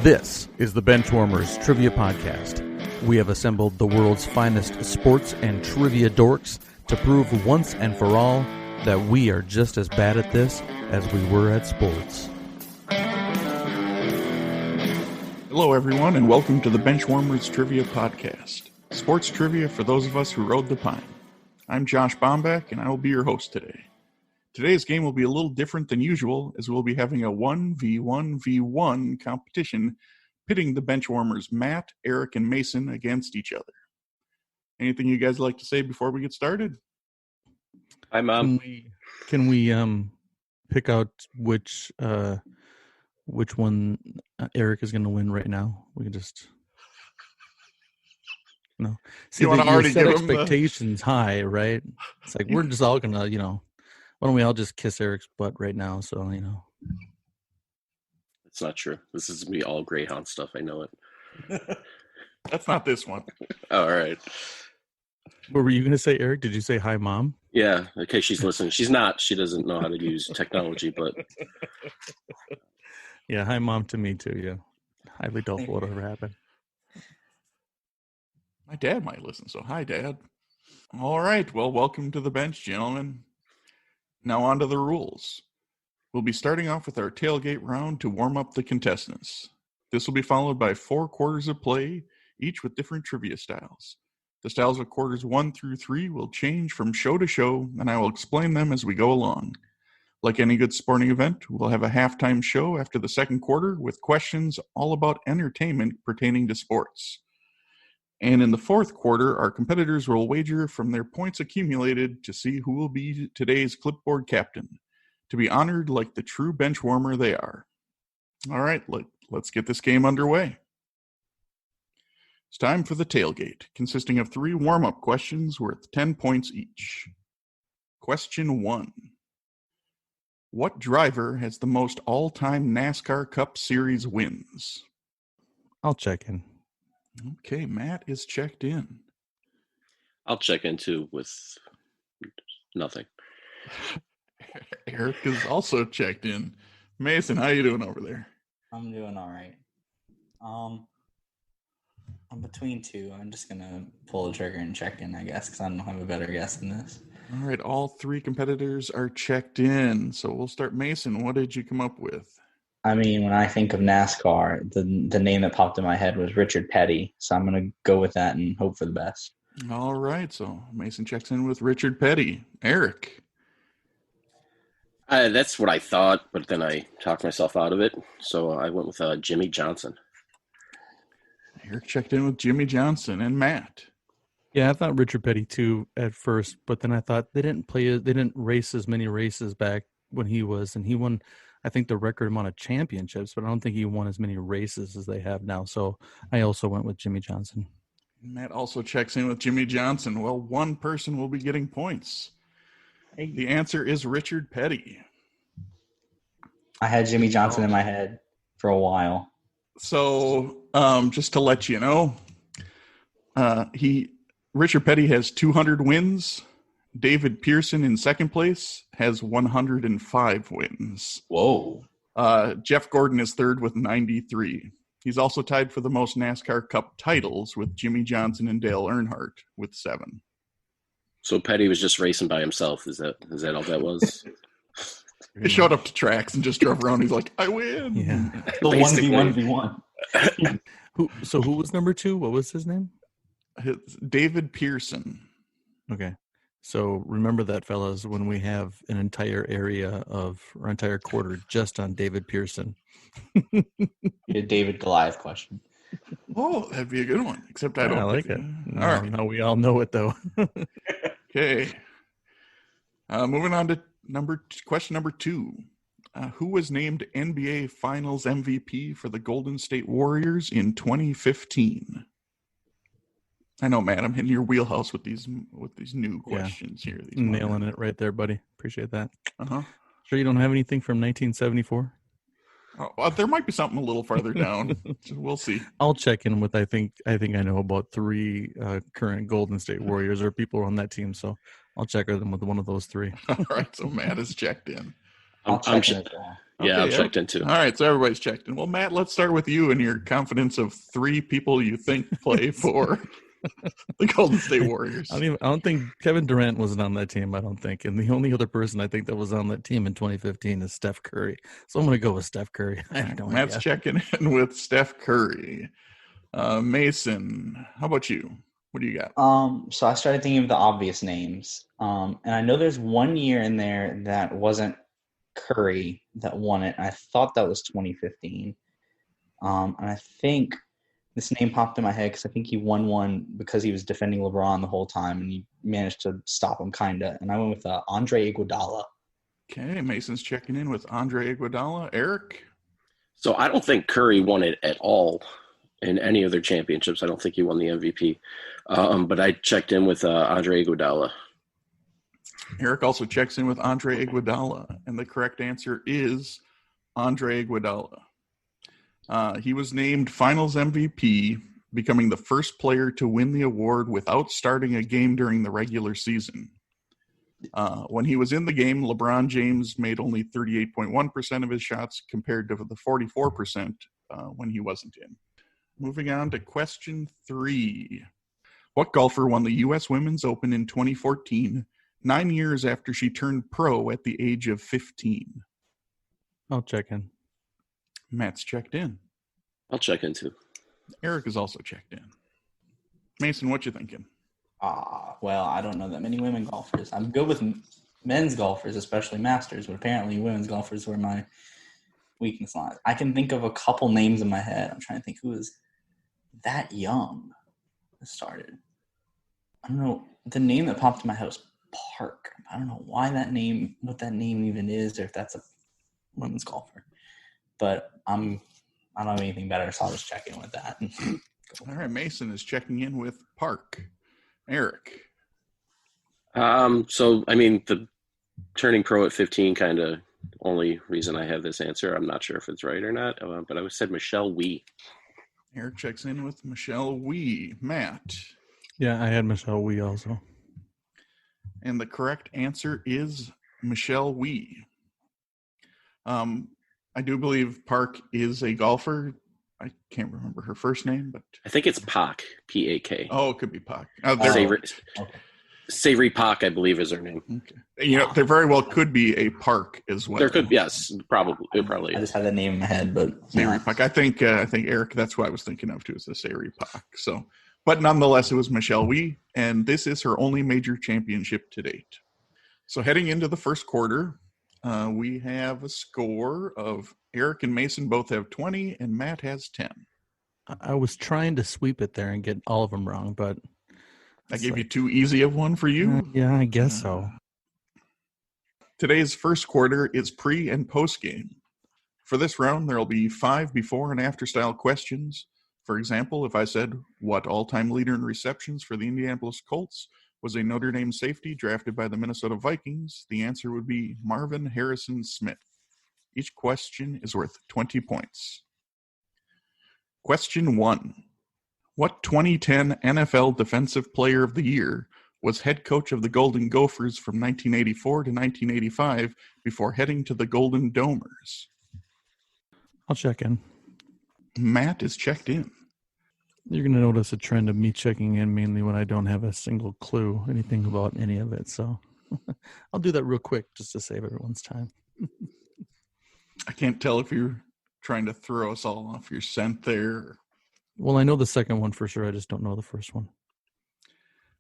This is the Benchwarmers Trivia Podcast. We have assembled the world's finest sports and trivia dorks to prove once and for all that we are just as bad at this as we were at sports. Hello, everyone, and welcome to the Benchwarmers Trivia Podcast, sports trivia for those of us who rode the pine. I'm Josh Bombeck, and I will be your host today. Today's game will be a little different than usual, as we'll be having a 1v1v1 competition pitting the Benchwarmers Matt, Eric, and Mason against each other. Anything you guys like to say before we get started? Hi, Mom. Can we pick out which one Eric is going to win right now? We can just see. You want to already set give expectations high, right? It's like we're just all gonna, why don't we all just kiss Eric's butt right now? So It's not true. This is going to be all Greyhound stuff. I know it. That's not this one. All right. What were you going to say, Eric? Did you say hi, Mom? Yeah. Okay, she's listening. She's not. She doesn't know how to use technology, but... Yeah, hi, Mom to me, too, yeah. Highly doubtful it'll ever happen. My dad might listen, so hi, Dad. All right, well, welcome to the bench, gentlemen. Now on to the rules. We'll be starting off with our tailgate round to warm up the contestants. This will be followed by 4 quarters of play, each with different trivia styles. The styles of quarters 1 through 3 will change from show to show, and I will explain them as we go along. Like any good sporting event, we'll have a halftime show after the second quarter with questions all about entertainment pertaining to sports. And in the fourth quarter, our competitors will wager from their points accumulated to see who will be today's clipboard captain, to be honored like the true bench warmer they are. All right, let's get this game underway. It's time for the tailgate, consisting of 3 warm-up questions worth 10 points each. Question 1. What driver has the most all-time NASCAR Cup Series wins? I'll check in. Okay, Matt is checked in. I'll check in, too, with nothing. Eric is also checked in. Mason, how you doing over there? I'm doing all right. I'm between 2. I'm just going to pull the trigger and check in, I guess, because I don't have a better guess than this. All right, all 3 competitors are checked in. So we'll start. Mason, what did you come up with? I mean, when I think of NASCAR, the name that popped in my head was Richard Petty. So I'm going to go with that and hope for the best. All right, so Mason checks in with Richard Petty. Eric? That's what I thought, but then I talked myself out of it. So I went with Jimmy Johnson. Eric checked in with Jimmy Johnson. And Matt? Yeah, I thought Richard Petty too at first, but then I thought they didn't race as many races back when he was, and he won, I think, the record amount of championships, but I don't think he won as many races as they have now. So I also went with Jimmy Johnson. Matt also checks in with Jimmy Johnson. Well, one person will be getting points. Hey. The answer is Richard Petty. I had Jimmy Johnson in my head for a while. So just to let you know, Richard Petty has 200 wins. David Pearson in second place has 105 wins. Whoa. Jeff Gordon is third with 93. He's also tied for the most NASCAR Cup titles with Jimmy Johnson and Dale Earnhardt with 7. So Petty was just racing by himself. Is that all that was? He showed up to tracks and just drove around. He's like, I win. Yeah. The 1v1v1. Who was number 2? What was his name? David Pearson. Okay. So remember that, fellas, when we have an entire area or entire quarter just on David Pearson. A David Goliath question. Oh, that'd be a good one. Except I don't like it. All right. No, we all know it, though. Okay. Moving on to question number 2. Who was named NBA Finals MVP for the Golden State Warriors in 2015? I know, Matt, I'm hitting your wheelhouse with these new questions here. Nailing it right there, buddy. Appreciate that. Uh-huh. Sure you don't have anything from 1974? Well, there might be something a little farther down. We'll see. I'll check in with, I think I know about 3 current Golden State Warriors or people on that team, so I'll check them with one of those 3. All right, so Matt is checked in. I'm Yeah, I'm checked in too. All right, so everybody's checked in. Well, Matt, let's start with you and your confidence of 3 people you think play for the Golden State Warriors. I don't think Kevin Durant wasn't on that team. I don't think, and the only other person I think that was on that team in 2015 is Steph Curry. So I'm going to go with Steph Curry. I have no Matt's idea. checking in with Steph Curry. Mason, how about you? What do you got? So I started thinking of the obvious names. And I know there's one year in there that wasn't Curry that won it. I thought that was 2015. And I think this name popped in my head because I think he won one because he was defending LeBron the whole time and he managed to stop him kind of. And I went with Andre Iguodala. Okay, Mason's checking in with Andre Iguodala. Eric? So I don't think Curry won it at all in any of their championships. I don't think he won the MVP. But I checked in with Andre Iguodala. Eric also checks in with Andre Iguodala, and the correct answer is Andre Iguodala. He was named Finals MVP, becoming the first player to win the award without starting a game during the regular season. When he was in the game, LeBron James made only 38.1% of his shots compared to the 44% when he wasn't in. Moving on to question 3. What golfer won the U.S. Women's Open in 2014, 9 years after she turned pro at the age of 15? I'll check in. Matt's checked in. I'll check in too. Eric is also checked in. Mason, what you thinking? Well, I don't know that many women golfers. I'm good with men's golfers, especially Masters, but apparently women's golfers were my weakness lies. I can think of a couple names in my head. I'm trying to think who is that young that started. I don't know. The name that popped in my head was Park. I don't know what that name even is, or if that's a women's golfer. But I don't have anything better, so I'll just check in with that. All right, Mason is checking in with Park. Eric? So, I mean, the turning pro at 15 kind of only reason I have this answer. I'm not sure if it's right or not, but I said Michelle Wee. Eric checks in with Michelle Wee. Matt? Yeah, I had Michelle Wee also. And the correct answer is Michelle Wee. I do believe Park is a golfer. I can't remember her first name, but I think it's Pak, P-A-K. Oh, it could be Park. Savory Pak, I believe, is her name. Okay. You know, there very well could be a Park as well. There could, yes, probably. It probably I is. just had that name in my head, but Savory Park. I think Eric. That's what I was thinking of too. Is the Savory Park. So, but nonetheless, it was Michelle Wee, and this is her only major championship to date. So, heading into the first quarter, we have a score of Eric and Mason both have 20, and Matt has 10. I was trying to sweep it there and get all of them wrong, but I gave you too easy of one for you. Yeah, I guess so. Today's first quarter is pre and post game. For this round, there will be 5 before and after style questions. For example, if I said, what all-time leader in receptions for the Indianapolis Colts was a Notre Dame safety drafted by the Minnesota Vikings, the answer would be Marvin Harrison Smith. Each question is worth 20 points. Question 1. What 2010 NFL Defensive Player of the Year was head coach of the Golden Gophers from 1984 to 1985 before heading to the Golden Domers? I'll check in. Matt is checked in. You're going to notice a trend of me checking in mainly when I don't have a single clue, anything about any of it. So I'll do that real quick just to save everyone's time. I can't tell if you're trying to throw us all off your scent there. Well, I know the second one for sure. I just don't know the first one.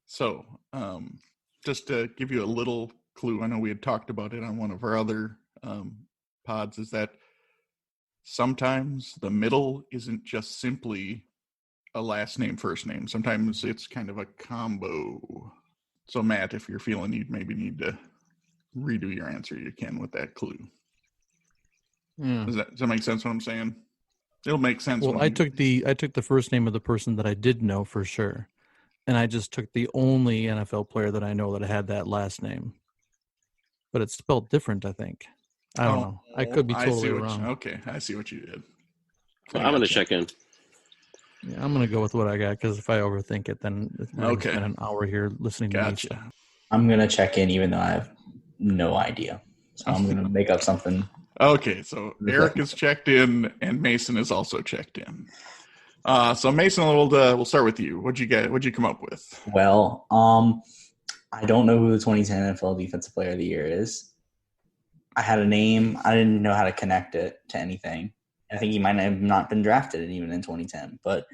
So just to give you a little clue, I know we had talked about it on one of our other pods, is that sometimes the middle isn't just simply a last name, first name. Sometimes it's kind of a combo. So, Matt, if you're feeling you maybe need to redo your answer, you can with that clue. Yeah. Does that make sense what I'm saying? It'll make sense. Well, I took the first name of the person that I did know for sure, and I just took the only NFL player that I know that had that last name, but it's spelled different. I think. I don't know. I could be totally wrong. Okay, I see what you did. Well, I'm going to check in. Yeah, I'm going to go with what I got because if I overthink it, then we're going to spend an hour here listening to me. I'm going to check in even though I have no idea. So I'm going to make up something. Okay, so Eric is checked in, and Mason is also checked in. So Mason, we'll start with you. What'd you get? What'd you come up with? Well, I don't know who the 2010 NFL Defensive Player of the Year is. I had a name. I didn't know how to connect it to anything. I think he might have not been drafted even in 2010. But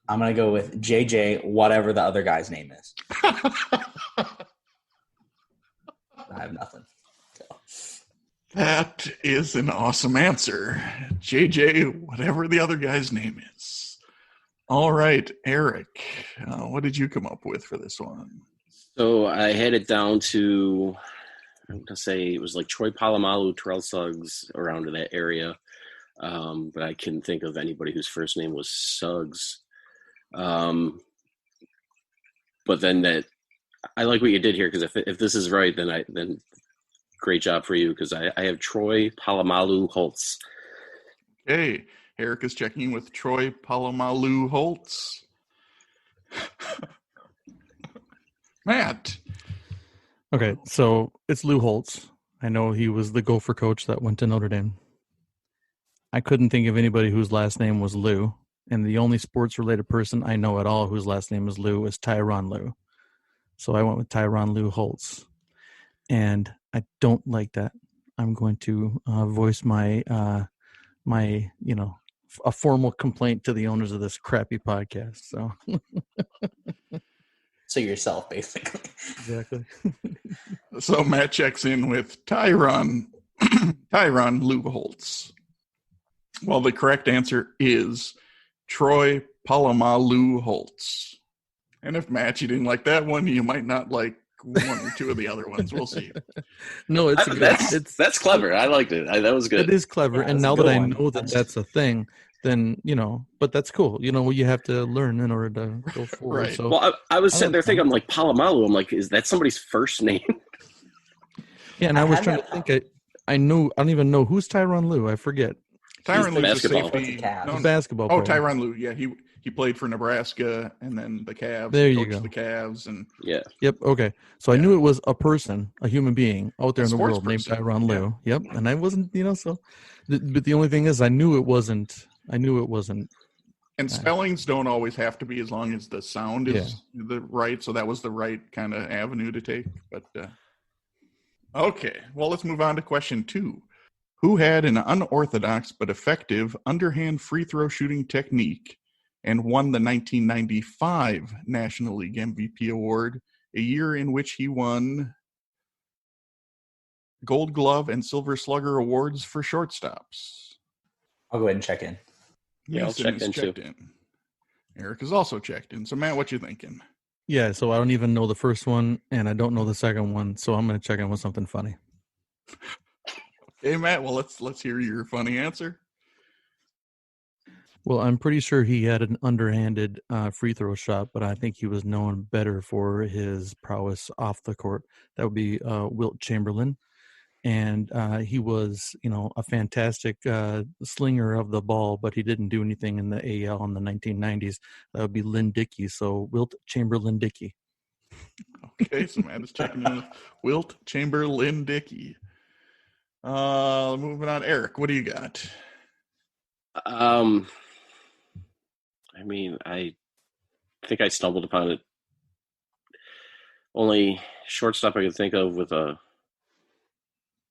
I'm going to go with JJ, whatever the other guy's name is. I have nothing. So. That is an awesome answer. JJ, whatever the other guy's name is. All right, Eric, what did you come up with for this one? So I had it down to, I'm going to say it was like Troy Polamalu, Terrell Suggs, around in that area. But I couldn't think of anybody whose first name was Suggs. But then I like what you did here, because if this is right, then great job for you, because I have Troy Polamalu Holtz. Okay, Eric is checking with Troy Polamalu Holtz. Matt. Okay, so it's Lou Holtz. I know he was the Gopher coach that went to Notre Dame. I couldn't think of anybody whose last name was Lou, and the only sports-related person I know at all whose last name is Lou is Tyronn Lue. So I went with Tyronn Lue Holtz, and I don't like that. I'm going to voice my a formal complaint to the owners of this crappy podcast. So yourself, basically. Exactly. So Matt checks in with Tyronn Lue Holtz. Well, the correct answer is Troy Polamalu Holtz. And if Matt, you didn't like that one, you might not like one or two of the other ones. We'll see. No, that's clever. I liked it. That was good. It is clever. Yeah, and now that I know that that's a thing, then, but that's cool. You have to learn in order to go forward. Right. So, well, I was sitting there thinking, I'm like, Polamalu. I'm like, is that somebody's first name? Yeah, and I was trying to think. I don't even know who's Tyronn Lue. I forget. Tyronn Lue is a basketball. safety. Basketball player. Oh, Tyronn Lue. Yeah, he played for Nebraska and then the Cavs. There you coached go. The Cavs and Yeah. Yep. Okay. So I knew it was a person, a human being out there in the sports world named person. Tyronn Lue. Yeah. Yep. And I wasn't, so. But the only thing is, I knew it wasn't. And spellings don't always have to be, as long as the sound is the right. So that was the right kind of avenue to take. But okay, well, let's move on to question 2. Who had an unorthodox but effective underhand free throw shooting technique and won the 1995 National League MVP award, a year in which he won Gold Glove and Silver Slugger awards for shortstops? I'll go ahead and check in. Yeah, I'll check in too. Eric is also checked in. So, Matt, what you thinking? Yeah, so I don't even know the first one, and I don't know the second one, so I'm going to check in with something funny. Okay, Matt, well, let's hear your funny answer. Well, I'm pretty sure he had an underhanded free throw shot, but I think he was known better for his prowess off the court. That would be Wilt Chamberlain. And he was, a fantastic slinger of the ball, but he didn't do anything in the AL in the 1990s. That would be Lynn Dickey. So Wilt Chamberlain Dickey. Okay, so Matt is checking in with Wilt Chamberlain Dickey. Moving on, Eric, what do you got? I think I stumbled upon it. Only shortstop I could think of with a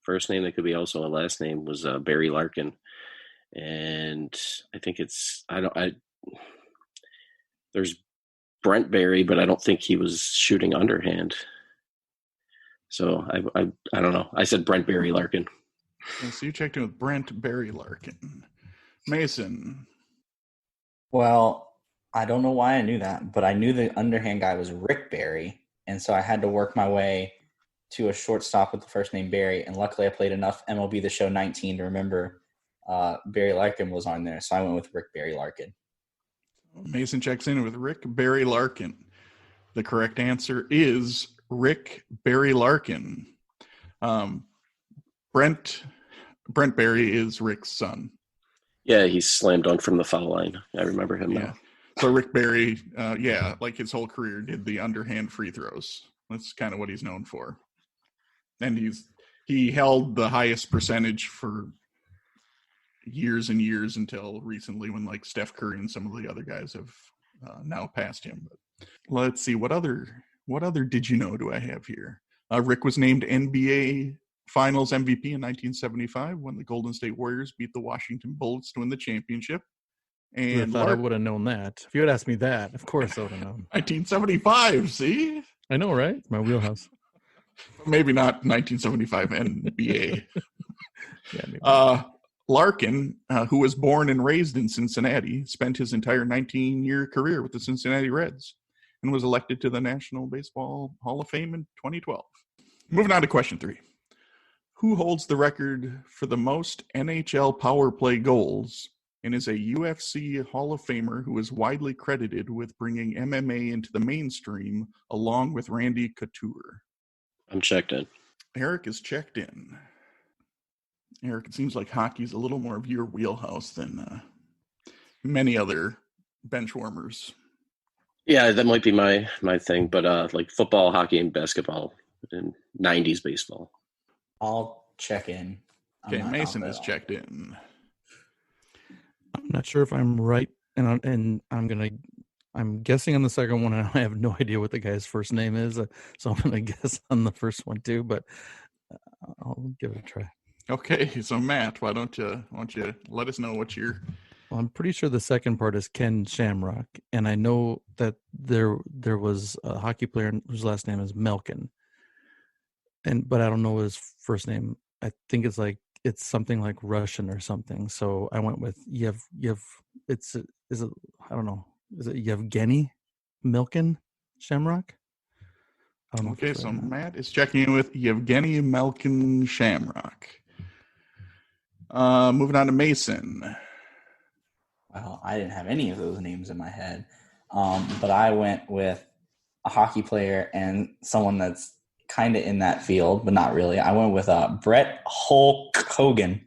first name that could be also a last name was Barry Larkin, and I think there's Brent Barry, but I don't think he was shooting underhand. So I don't know. I said Brent Barry Larkin. Okay, so you checked in with Brent Barry Larkin. Mason. Well, I don't know why I knew that, but I knew the underhand guy was Rick Barry, and so I had to work my way to a shortstop with the first name Barry, and luckily I played enough MLB The Show 19 to remember Barry Larkin was on there, so I went with Rick Barry Larkin. Mason checks in with Rick Barry Larkin. The correct answer is Rick Barry Larkin. Brent Barry is Rick's son. Yeah, he slam dunk from the foul line. I remember him now. So Rick Barry, like his whole career, did the underhand free throws. That's kind of what he's known for. And He held the highest percentage for years and years until recently, when like Steph Curry and some of the other guys have now passed him. But let's see, what other did you know do I have here? Rick was named NBA Finals MVP in 1975 when the Golden State Warriors beat the Washington Bullets to win the championship. And I would have known that. If you had asked me that, of course I would have known. 1975, see? I know, right? It's my wheelhouse. Maybe not 1975 NBA. Yeah, maybe. Larkin, who was born and raised in Cincinnati, spent his entire 19-year career with the Cincinnati Reds and was elected to the National Baseball Hall of Fame in 2012. Moving on to question 3. Who holds the record for the most NHL power play goals and is a UFC Hall of Famer who is widely credited with bringing MMA into the mainstream along with Randy Couture? I'm checked in. Eric is checked in. Eric, it seems like hockey's a little more of your wheelhouse than many other bench warmers. Yeah, that might be my thing, but like football, hockey, and basketball, and 90s baseball. I'll check in. Okay, Mason is checked in. I'm not sure if I'm right, and I'm guessing on the second one, and I have no idea what the guy's first name is, so I'm gonna guess on the first one too, but I'll give it a try. Okay, so Matt, why don't you let us know what you're... Well, I'm pretty sure the second part is Ken Shamrock, and I know that there was a hockey player whose last name is Melkin, but I don't know his first name. I think it's something like Russian or something. So I went with Yev. Is it I don't know. Is it Yevgeny Melkin Shamrock? I don't know. Okay, so Matt is checking in with Yevgeny Melkin Shamrock. Moving on to Mason. Well, I didn't have any of those names in my head, but I went with a hockey player and someone that's kind of in that field, but not really. I went with Brett Hulk Hogan.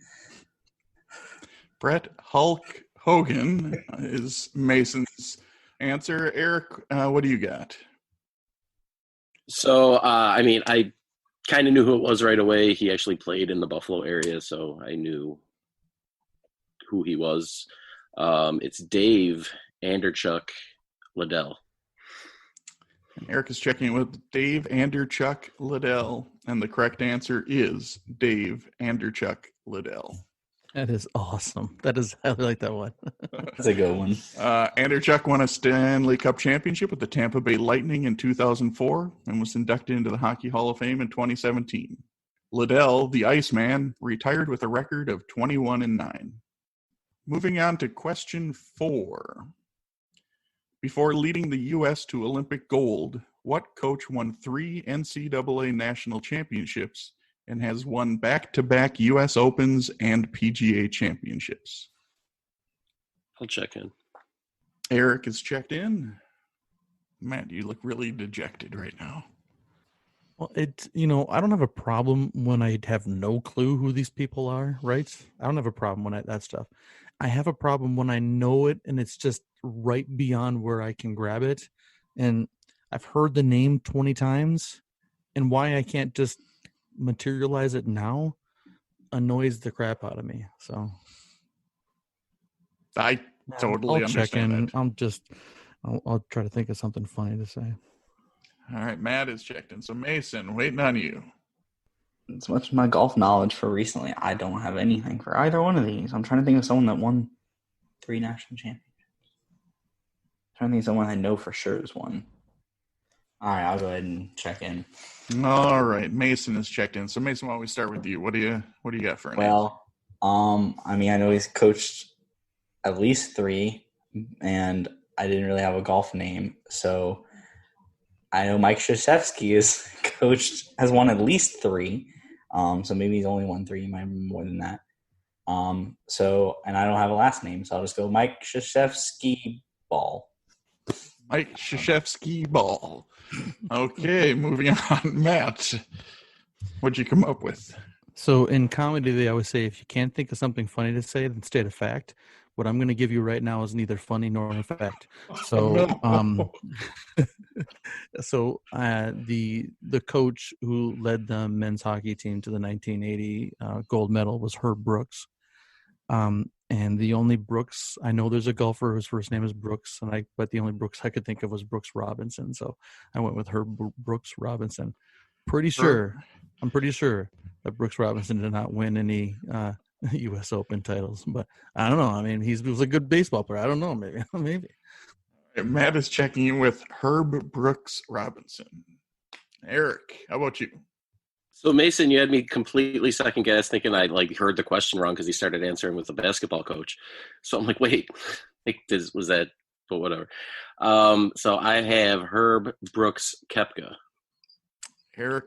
Brett Hulk Hogan is Mason's answer. Eric, what do you got? So, I kind of knew who it was right away. He actually played in the Buffalo area, so I knew who he was. It's Dave Anderchuk Liddell. And Eric is checking in with Dave Anderchuk Liddell, and the correct answer is Dave Anderchuk Liddell. That is awesome. I like that one. That's a good one. Anderchuk won a Stanley Cup championship with the Tampa Bay Lightning in 2004 and was inducted into the Hockey Hall of Fame in 2017. Liddell, the Iceman, retired with a record of 21-9. Moving on to question 4. Before leading the U.S. to Olympic gold, what coach won 3 NCAA national championships and has won back-to-back U.S. Opens and PGA championships? I'll check in. Eric is checked in. Matt, you look really dejected right now. Well, I don't have a problem when I have no clue who these people are, right? I don't have a problem when that stuff. I have a problem when I know it and it's just right beyond where I can grab it. And I've heard the name 20 times, and why I can't just materialize it now annoys the crap out of me. So I totally understand that. I'll try to think of something funny to say. All right, Matt is checked in. So Mason, waiting on you. As much as my golf knowledge for recently, I don't have anything for either one of these. I'm trying to think of someone that won 3 national championships. I'm trying to think of someone I know for sure has won. All right, I'll go ahead and check in. All right, Mason is checked in. So Mason, why don't we start with you? What do you got for an answer? I know he's coached at least 3, and I didn't really have a golf name, so I know Mike Krzyzewski has won at least 3. So maybe he's only won 3. He might have been more than that. And I don't have a last name, so I'll just go Mike Krzyzewski Ball. Mike Krzyzewski Ball. Okay, moving on. Matt, what'd you come up with? So in comedy, they always say if you can't think of something funny to say, then state a fact. What I'm going to give you right now is neither funny nor a fact. So, the coach who led the men's hockey team to the 1980 gold medal was Herb Brooks. And the only Brooks, I know there's a golfer whose first name is Brooks, but the only Brooks I could think of was Brooks Robinson. So I went with Herb Brooks Robinson. I'm pretty sure that Brooks Robinson did not win any U.S. Open titles, but I don't know. I mean, he was a good baseball player. I don't know. Maybe. Matt is checking in with Herb Brooks Robinson. Eric, how about you? So Mason, you had me completely second guess, thinking I heard the question wrong because he started answering with the basketball coach. So I'm like, wait, was that? But whatever. So I have Herb Brooks Koepka. Eric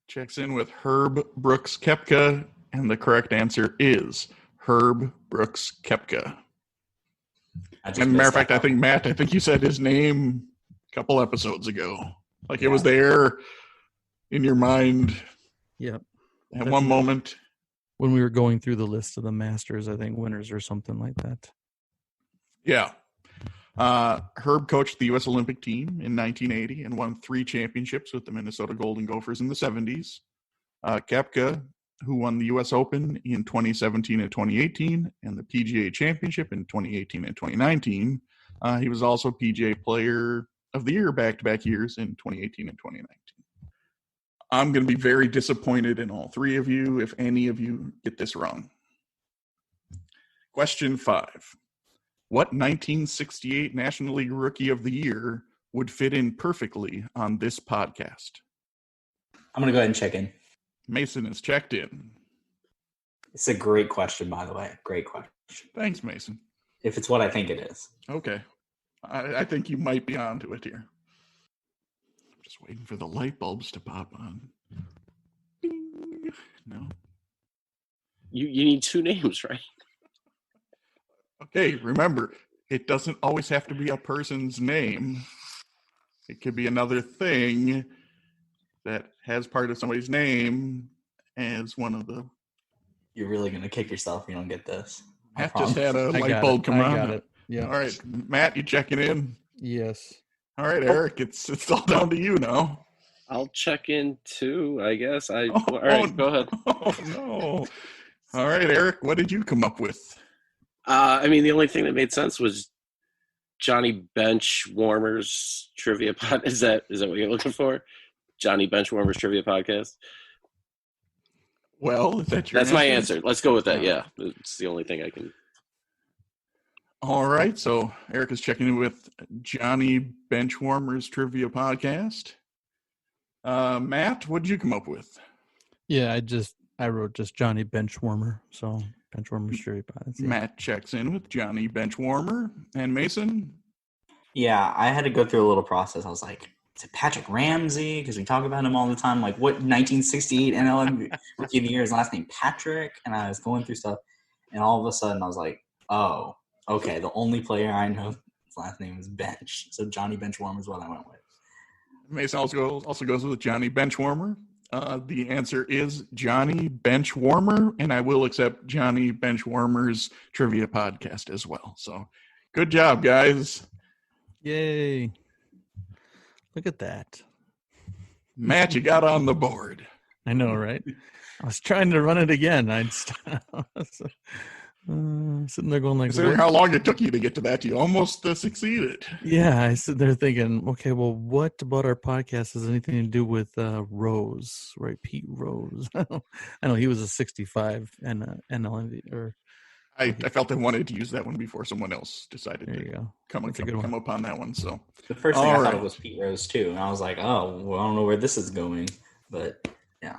checks in with Herb Brooks Koepka, and the correct answer is Herb Brooks Koepka. And matter of fact, I think you said his name a couple episodes ago. It was there in your mind. Yep. At one moment. When we were going through the list of the Masters, I think winners or something like that. Yeah. Herb coached the U.S. Olympic team in 1980 and won 3 championships with the Minnesota Golden Gophers in the 70s. Koepka, who won the U.S. Open in 2017 and 2018 and the PGA Championship in 2018 and 2019. He was also PGA Player of the Year back-to-back years in 2018 and 2019. I'm going to be very disappointed in all 3 of you if any of you get this wrong. Question 5. What 1968 National League Rookie of the Year would fit in perfectly on this podcast? I'm going to go ahead and check in. Mason is checked in. It's a great question, by the way. Great question. Thanks, Mason. If it's what I think it is. Okay. I think you might be onto it here. Just waiting for the light bulbs to pop on. Ding. No. You need 2 names, right? Okay, remember, it doesn't always have to be a person's name. It could be another thing that has part of somebody's name as one of the... You're really going to kick yourself if you don't get this. Matt just had a light bulb come on. I got it. Yeah. All right, Matt, you checking in? Yes. All right, Eric, it's all down to you now. I'll check in too, I guess. All right, go ahead. Oh, no. All right, Eric, what did you come up with? The only thing that made sense was Johnny Benchwarmer's trivia pod. Is that what you're looking for? Johnny Benchwarmer's trivia podcast? Well, is that your That's answer? my answer. Let's go with that, yeah. It's the only thing I can... All right, so Eric is checking in with Johnny Benchwarmer's trivia podcast. Matt, what did you come up with? Yeah, I wrote just Johnny Benchwarmer, so Benchwarmer's trivia podcast. Yeah. Matt checks in with Johnny Benchwarmer. And Mason? Yeah, I had to go through a little process. I was like, is it Patrick Ramsey? Because we talk about him all the time. Like, what 1968 NL Rookie of the Year, his last name Patrick? And I was going through stuff, and all of a sudden I was like, oh, okay, the only player I know his last name is Bench. So Johnny Benchwarmer is what I went with. Mason also goes with Johnny Benchwarmer. The answer is Johnny Benchwarmer, and I will accept Johnny Benchwarmer's trivia podcast as well. So good job, guys. Yay. Look at that. Matt, you got on the board. I know, right? I was trying to run it again. Sitting there going like, considering how long it took you to get to that, you almost succeeded. Yeah, I sit there thinking, okay, well, what about our podcast has anything to do with Rose, right? Pete Rose. I know he was a 65 and NLMV. Or I felt I wanted to use that one before someone else decided there you to go. come upon that one. So the first thing I thought of was Pete Rose too, and I was like, oh, well, I don't know where this is going, but. Yeah.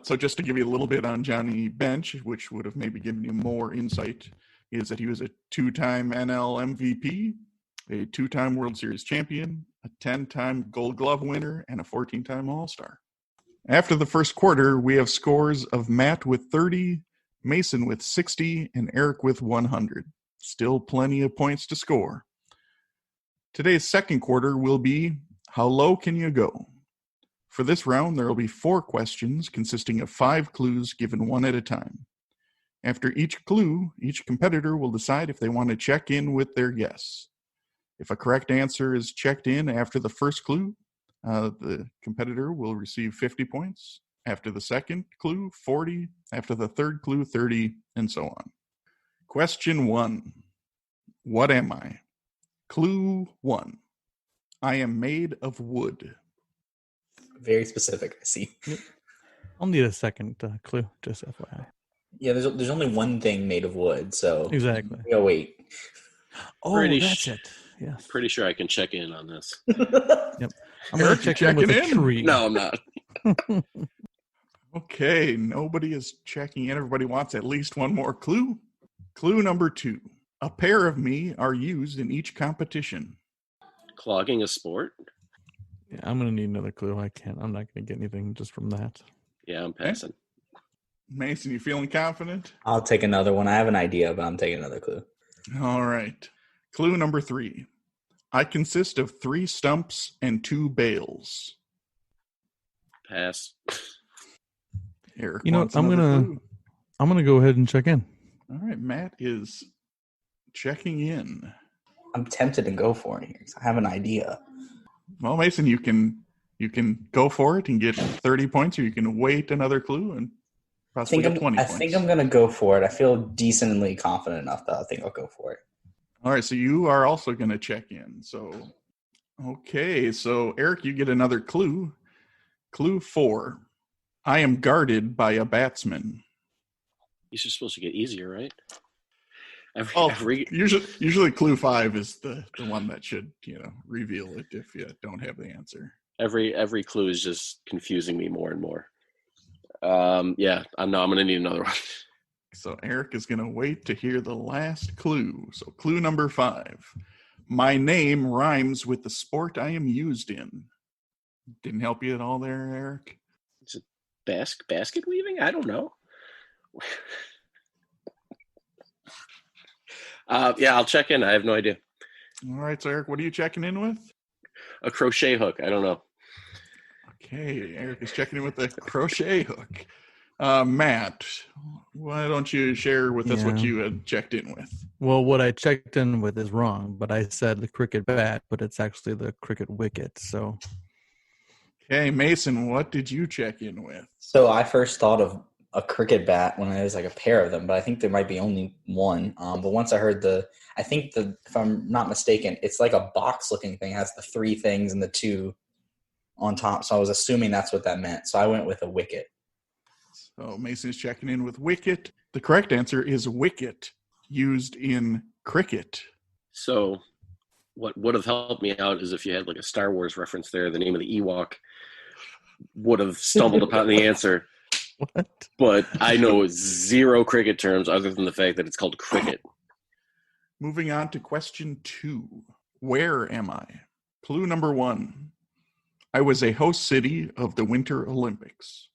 So just to give you a little bit on Johnny Bench, which would have maybe given you more insight, is that he was a 2-time NL MVP, a 2-time World Series champion, a 10-time Gold Glove winner, and a 14-time All-Star. After the first quarter, we have scores of Matt with 30, Mason with 60, and Eric with 100. Still plenty of points to score. Today's second quarter will be, how low can you go? For this round, there will be 4 questions consisting of 5 clues given one at a time. After each clue, each competitor will decide if they want to check in with their guess. If a correct answer is checked in after the first clue, the competitor will receive 50 points. After the second clue, 40. After the third clue, 30, and so on. Question 1. What am I? Clue 1. I am made of wood. Very specific, I see. I'll need a second clue, just FYI. Yeah, there's only one thing made of wood, so Exactly. we'll wait. Oh, Pretty that's sh- it. Yes. Pretty sure I can check in on this. Yep. I'm going Eric, to you check in with a checking in? tree. No, I'm not. Okay, nobody is checking in. Everybody wants at least one more clue. Clue number 2. A pair of me are used in each competition. Clogging a sport? Yeah, I'm going to need another clue. I'm not going to get anything just from that. Yeah, I'm passing. Mason, you feeling confident? I'll take another one. I have an idea, but I'm taking another clue. All right. Clue number 3. I consist of 3 stumps and 2 bales. Pass. Eric You know wants what? I'm another going clue. to go ahead and check in. All right, Matt is checking in. I'm tempted to go for it here because I have an idea. Well, Mason, you can go for it and get 30 points, or you can wait another clue and possibly get 20 points. I think I'm going to go for it. I feel decently confident enough that I think I'll go for it. All right, so you are also going to check in. So, okay, so Eric, you get another clue. Clue 4. I am guarded by a batsman. These are supposed to get easier, right? Usually clue 5 is the one that should, reveal it if you don't have the answer. Every clue is just confusing me more and more. I'm going to need another one. So Eric is going to wait to hear the last clue. So clue number 5. My name rhymes with the sport I am used in. Didn't help you at all there, Eric? Is it basket weaving? I don't know. I'll check in. I have no idea. All right, so Eric, what are you checking in with? A crochet hook. I don't know. Okay, Eric is checking in with a crochet hook. Matt, why don't you share with us what you had checked in with? Well, what I checked in with is wrong, but I said the cricket bat, but it's actually the cricket wicket. So, okay, Mason, what did you check in with? So I first thought of a cricket bat when there's like a pair of them, but I think there might be only one. But once I heard if I'm not mistaken, it's like a box-looking thing. It has the 3 things and the 2 on top. So I was assuming that's what that meant. So I went with a wicket. So Mason is checking in with wicket. The correct answer is wicket, used in cricket. So what would have helped me out is if you had like a Star Wars reference there, the name of the Ewok would have stumbled upon the answer. What? But I know 0 cricket terms other than the fact that it's called cricket. Moving on to question 2. Where am I? Clue number 1. I was a host city of the Winter Olympics.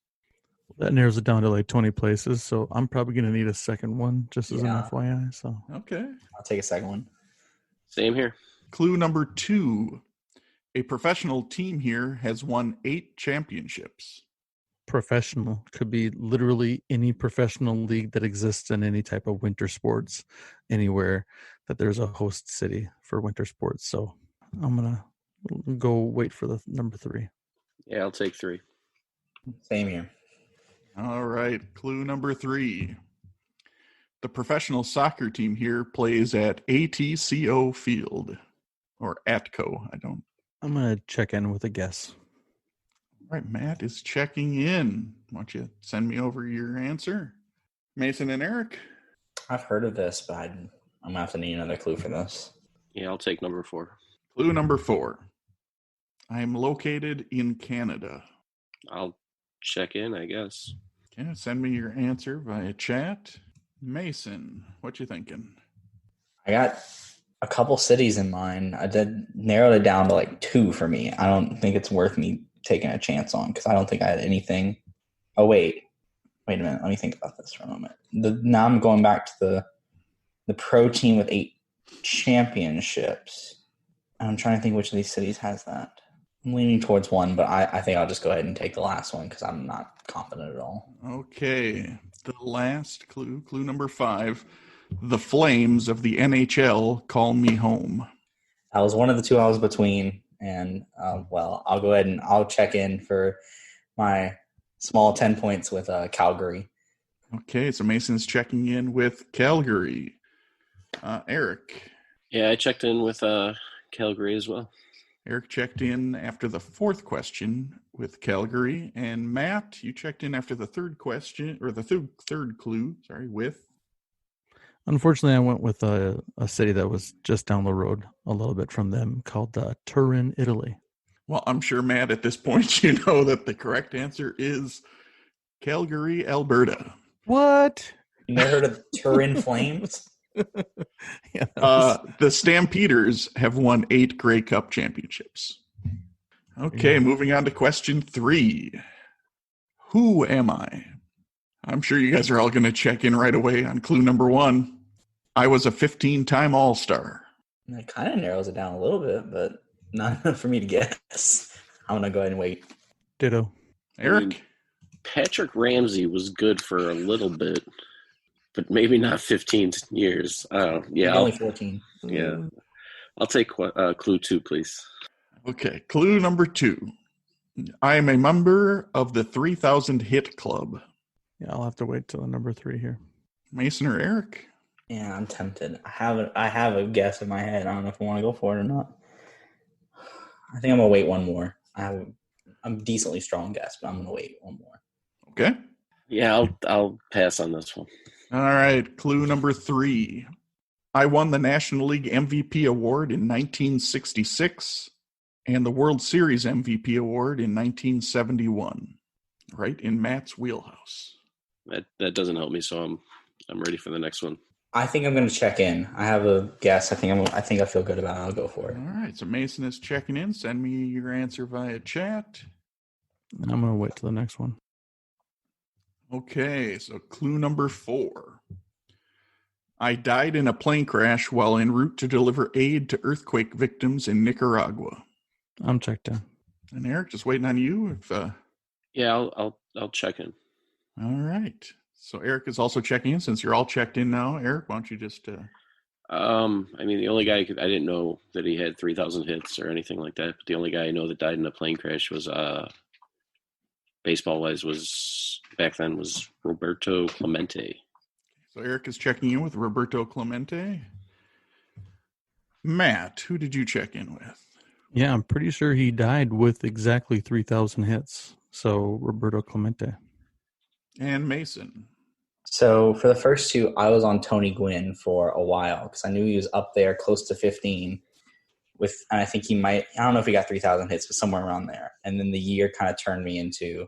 That narrows it down to like 20 places, so I'm probably going to need a second one, just as an FYI. So okay, I'll take a second one. Same here. Clue number 2. A professional team here has won 8 championships. Professional could be literally any professional league that exists in any type of winter sports, anywhere that there's a host city for winter sports. So I'm going to go wait for the number 3. Yeah, I'll take 3. Same here. All right, clue number 3. The professional soccer team here plays at ATCO Field, or ATCO. I'm going to check in with a guess. All right, Matt is checking in. Why don't you send me over your answer? Mason and Eric? I've heard of this, but I'm going to have to need another clue for this. Yeah, I'll take number 4. Clue number 4. I am located in Canada. I'll check in, I guess. Okay, send me your answer via chat. Mason, what you thinking? I got a couple cities in mind. I did narrowed it down to like 2 for me. I don't think it's worth me taking a chance on because I don't think I had anything. Oh, wait a minute. Let me think about this for a moment. Now I'm going back to the pro team with 8 championships. I'm trying to think which of these cities has that. I'm leaning towards one, but I think I'll just go ahead and take the last one because I'm not confident at all. Okay. The last clue, clue number 5. The Flames of the NHL call me home. That was one of the two I was between. And, I'll go ahead and I'll check in for my small 10 points with Calgary. Okay, so Mason's checking in with Calgary. Eric. Yeah, I checked in with Calgary as well. Eric checked in after the 4th question with Calgary. And Matt, you checked in after the 3rd question, or the third clue, with? Unfortunately, I went with a city that was just down the road a little bit from them called Turin, Italy. Well, I'm sure, Matt, at this point, you know that the correct answer is Calgary, Alberta. What? You never heard of Turin Flames? Yeah, The Stampeders have won 8 Grey Cup championships. Okay, moving on to question 3. Who am I? I'm sure you guys are all going to check in right away on clue number 1. I was a 15-time All-Star. That kind of narrows it down a little bit, but not enough for me to guess. I'm going to go ahead and wait. Ditto. Eric? Patrick Ramsey was good for a little bit, but maybe not 15 years. Yeah, Only 14. Yeah. I'll take clue 2, please. Okay, clue number 2. I am a member of the 3,000 Hit Club. Yeah, I'll have to wait till the number 3 here. Mason or Eric? Yeah, I'm tempted. I have a guess in my head. I don't know if I want to go for it or not. I think I'm going to wait one more. I'm a decently strong guess, but I'm going to wait one more. Okay. Yeah, I'll pass on this one. All right, clue number 3. I won the National League MVP award in 1966 and the World Series MVP award in 1971. Right in Matt's wheelhouse. That doesn't help me, so I'm ready for the next one. I think I'm going to check in. I have a guess. I think I feel good about it. I'll go for it. All right, so Mason is checking in. Send me your answer via chat. I'm going to wait till the next one. Okay, so clue number 4. I died in a plane crash while en route to deliver aid to earthquake victims in Nicaragua. I'm checked in. And Eric, just waiting on you. Yeah, I'll check in. All right. So Eric is also checking in. Since you're all checked in now, Eric, why don't you just... I mean, the only guy I didn't know that he had 3,000 hits or anything like that, but the only guy I know that died in a plane crash was, baseball-wise, was Roberto Clemente. So Eric is checking in with Roberto Clemente. Matt, who did you check in with? Yeah, I'm pretty sure he died with exactly 3,000 hits. So Roberto Clemente. And Mason. So for the first two, I was on Tony Gwynn for a while because I knew he was up there close to 15. And I think he might, I don't know if he got 3,000 hits, but somewhere around there. And then the year kind of turned me into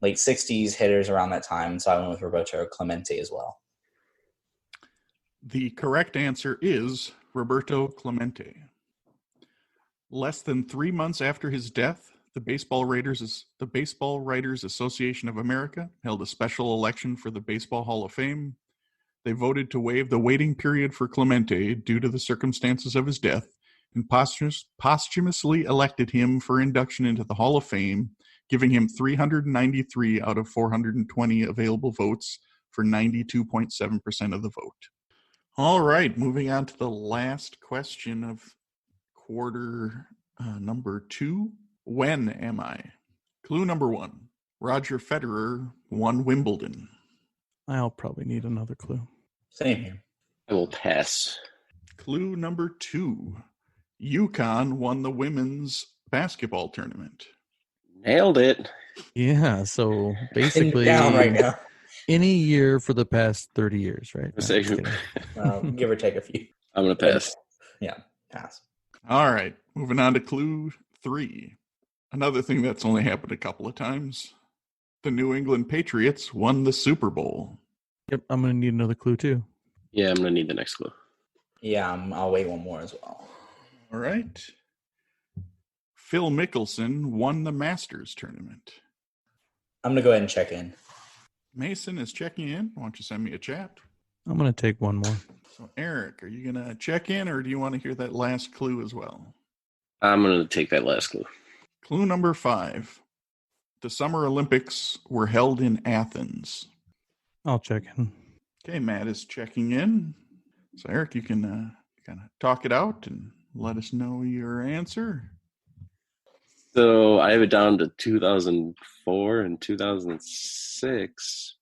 late 60s hitters around that time. So I went with Roberto Clemente as well. The correct answer is Roberto Clemente. Less than 3 months after his death, the Baseball Writers Association of America held a special election for the Baseball Hall of Fame. They voted to waive the waiting period for Clemente due to the circumstances of his death and posthumously elected him for induction into the Hall of Fame, giving him 393 out of 420 available votes for 92.7% of the vote. All right, moving on to the last question of quarter number 2. When am I? Clue number 1. Roger Federer won Wimbledon. I'll probably need another clue. Same here. I will pass. Clue number 2. UConn won the women's basketball tournament. Nailed it. Yeah, so basically Down right now. any year for the past 30 years, right? No, Say- just kidding. Give or take a few. I'm going to pass. Yeah, pass. All right, moving on to clue 3. Another thing that's only happened a couple of times. The New England Patriots won the Super Bowl. Yep, I'm going to need another clue too. Yeah, I'm going to need the next clue. Yeah, I'll wait one more as well. All right. Phil Mickelson won the Masters tournament. I'm going to go ahead and check in. Mason is checking in. Why don't you send me a chat? I'm going to take one more. So, Eric, are you going to check in or do you want to hear that last clue as well? I'm going to take that last clue. Clue number 5. The Summer Olympics were held in Athens. I'll check in. Okay, Matt is checking in. So, Eric, you can kind of talk it out and let us know your answer. So I have it down to 2004 and 2006,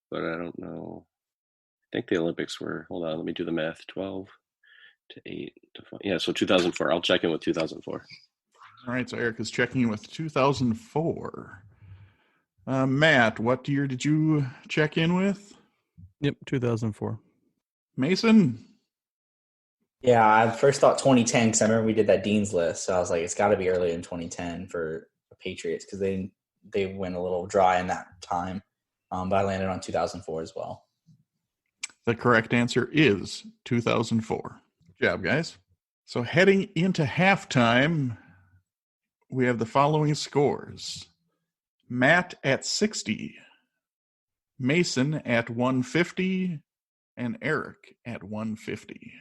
but I don't know. I think the Olympics were, hold on, let me do the math, 12 to 8 to 5. Yeah, so 2004. I'll check in with 2004. All right, so Eric is checking in with 2004. Matt, what year did you check in with? Yep, 2004. Mason? Yeah, I first thought 2010 because I remember we did that Dean's list. So I was like, it's got to be early in 2010 for the Patriots because they went a little dry in that time. But I landed on 2004 as well. The correct answer is 2004. Good job, guys. So heading into halftime, we have the following scores. Matt at 60, Mason at 150, and Eric at 150.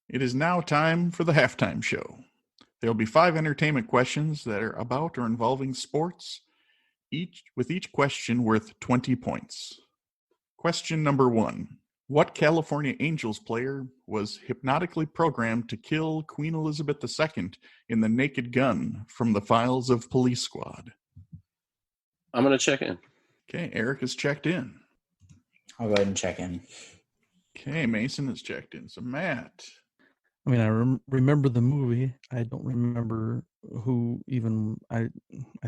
It is now time for the halftime show. There will be 5 entertainment questions that are about or involving sports, with each question worth 20 points. Question number 1. What California Angels player was hypnotically programmed to kill Queen Elizabeth II in The Naked Gun from the files of Police Squad? I'm going to check in. Okay, Eric is checked in. I'll go ahead and check in. Okay, Mason is checked in. So, Matt. I mean, I remember the movie. I don't remember who even. I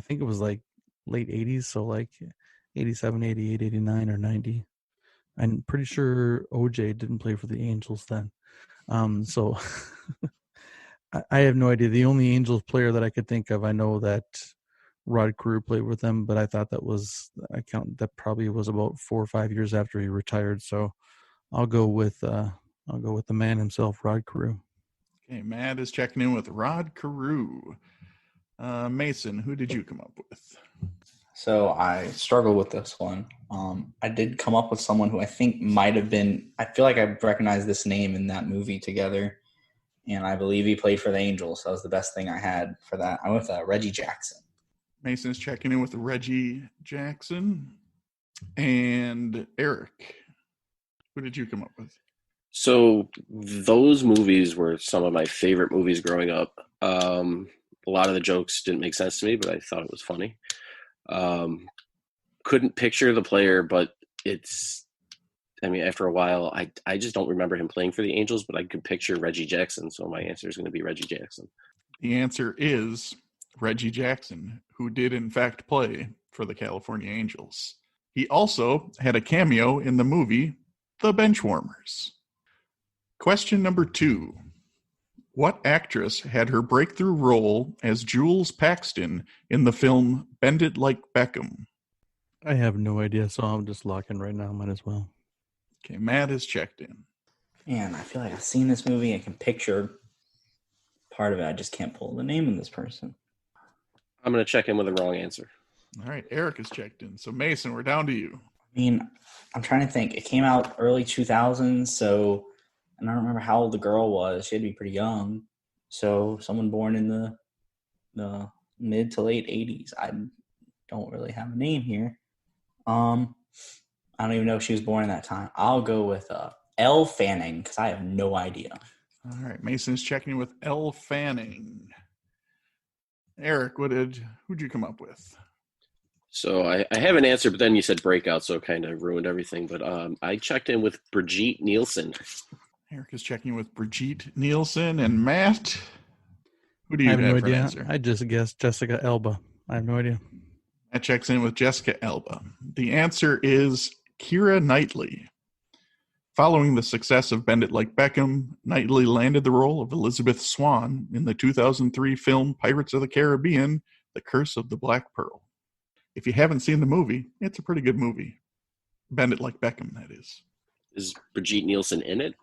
think it was like late 80s, so like 87, 88, 89, or 90. I'm pretty sure OJ didn't play for the Angels then. So I have no idea. The only Angels player that I could think of, I know that Rod Carew played with them, but I thought that probably was about 4 or 5 years after he retired. So I'll go with the man himself, Rod Carew. Okay, Matt is checking in with Rod Carew. Mason, who did you come up with? So I struggled with this one. I did come up with someone who I think might have been, I feel like I recognized this name in that movie Together, and I believe he played for the Angels. So that was the best thing I had for that. I went with Reggie Jackson. Mason's checking in with Reggie Jackson. And Eric, who did you come up with? So those movies were some of my favorite movies growing up. A lot of the jokes didn't make sense to me, but I thought it was funny. Couldn't picture the player, but after a while, I just don't remember him playing for the Angels, but I could picture Reggie Jackson. So my answer is going to be Reggie Jackson. The answer is Reggie Jackson, who did in fact play for the California Angels. He also had a cameo in the movie The Benchwarmers. Question number 2. What actress had her breakthrough role as Jules Paxton in the film Bend It Like Beckham? I have no idea, so I'm just locking right now. Might as well. Okay, Matt is checked in. Man, I feel like I've seen this movie. I can picture part of it. I just can't pull the name of this person. I'm going to check in with the wrong answer. All right, Eric is checked in. So, Mason, we're down to you. I mean, I'm trying to think. It came out early 2000s, so and I don't remember how old the girl was. She had to be pretty young. So someone born in the mid to late 80s. I don't really have a name here. I don't even know if she was born in that time. I'll go with Elle Fanning because I have no idea. All right, Mason's checking in with Elle Fanning. Eric, who'd you come up with? So I have an answer, but then you said breakout, so it kind of ruined everything. But I checked in with Brigitte Nielsen. Eric is checking with Brigitte Nielsen. And Matt, who do you I have no for an idea. answer? I just guessed Jessica Alba. I have no idea. Matt checks in with Jessica Alba. The answer is Keira Knightley. Following the success of Bend It Like Beckham, Knightley landed the role of Elizabeth Swann in the 2003 film Pirates of the Caribbean, The Curse of the Black Pearl. If you haven't seen the movie, it's a pretty good movie. Bend It Like Beckham, that is. Is Brigitte Nielsen in it?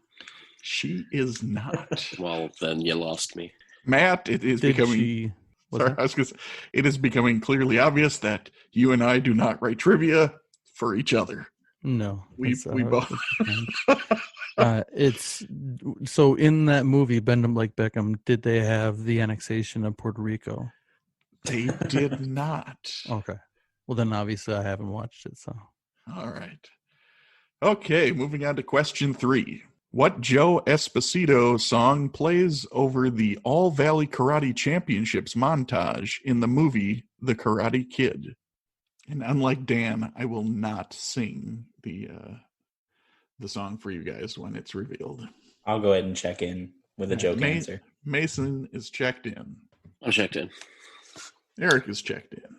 She is not. Well, then you lost me. Matt, it is becoming... it is becoming clearly obvious that you and I do not write trivia for each other. No, we both. It's so in that movie, Bend 'Em Like Beckham. Did they have the annexation of Puerto Rico? They did not. Okay. Well, then obviously I haven't watched it. So. All right. Okay, moving on to question 3. What Joe Esposito song plays over the All Valley Karate Championships montage in the movie The Karate Kid? And unlike Dan, I will not sing the song for you guys when it's revealed. I'll go ahead and check in with a joke answer. Mason is checked in. I'm checked in. Eric is checked in.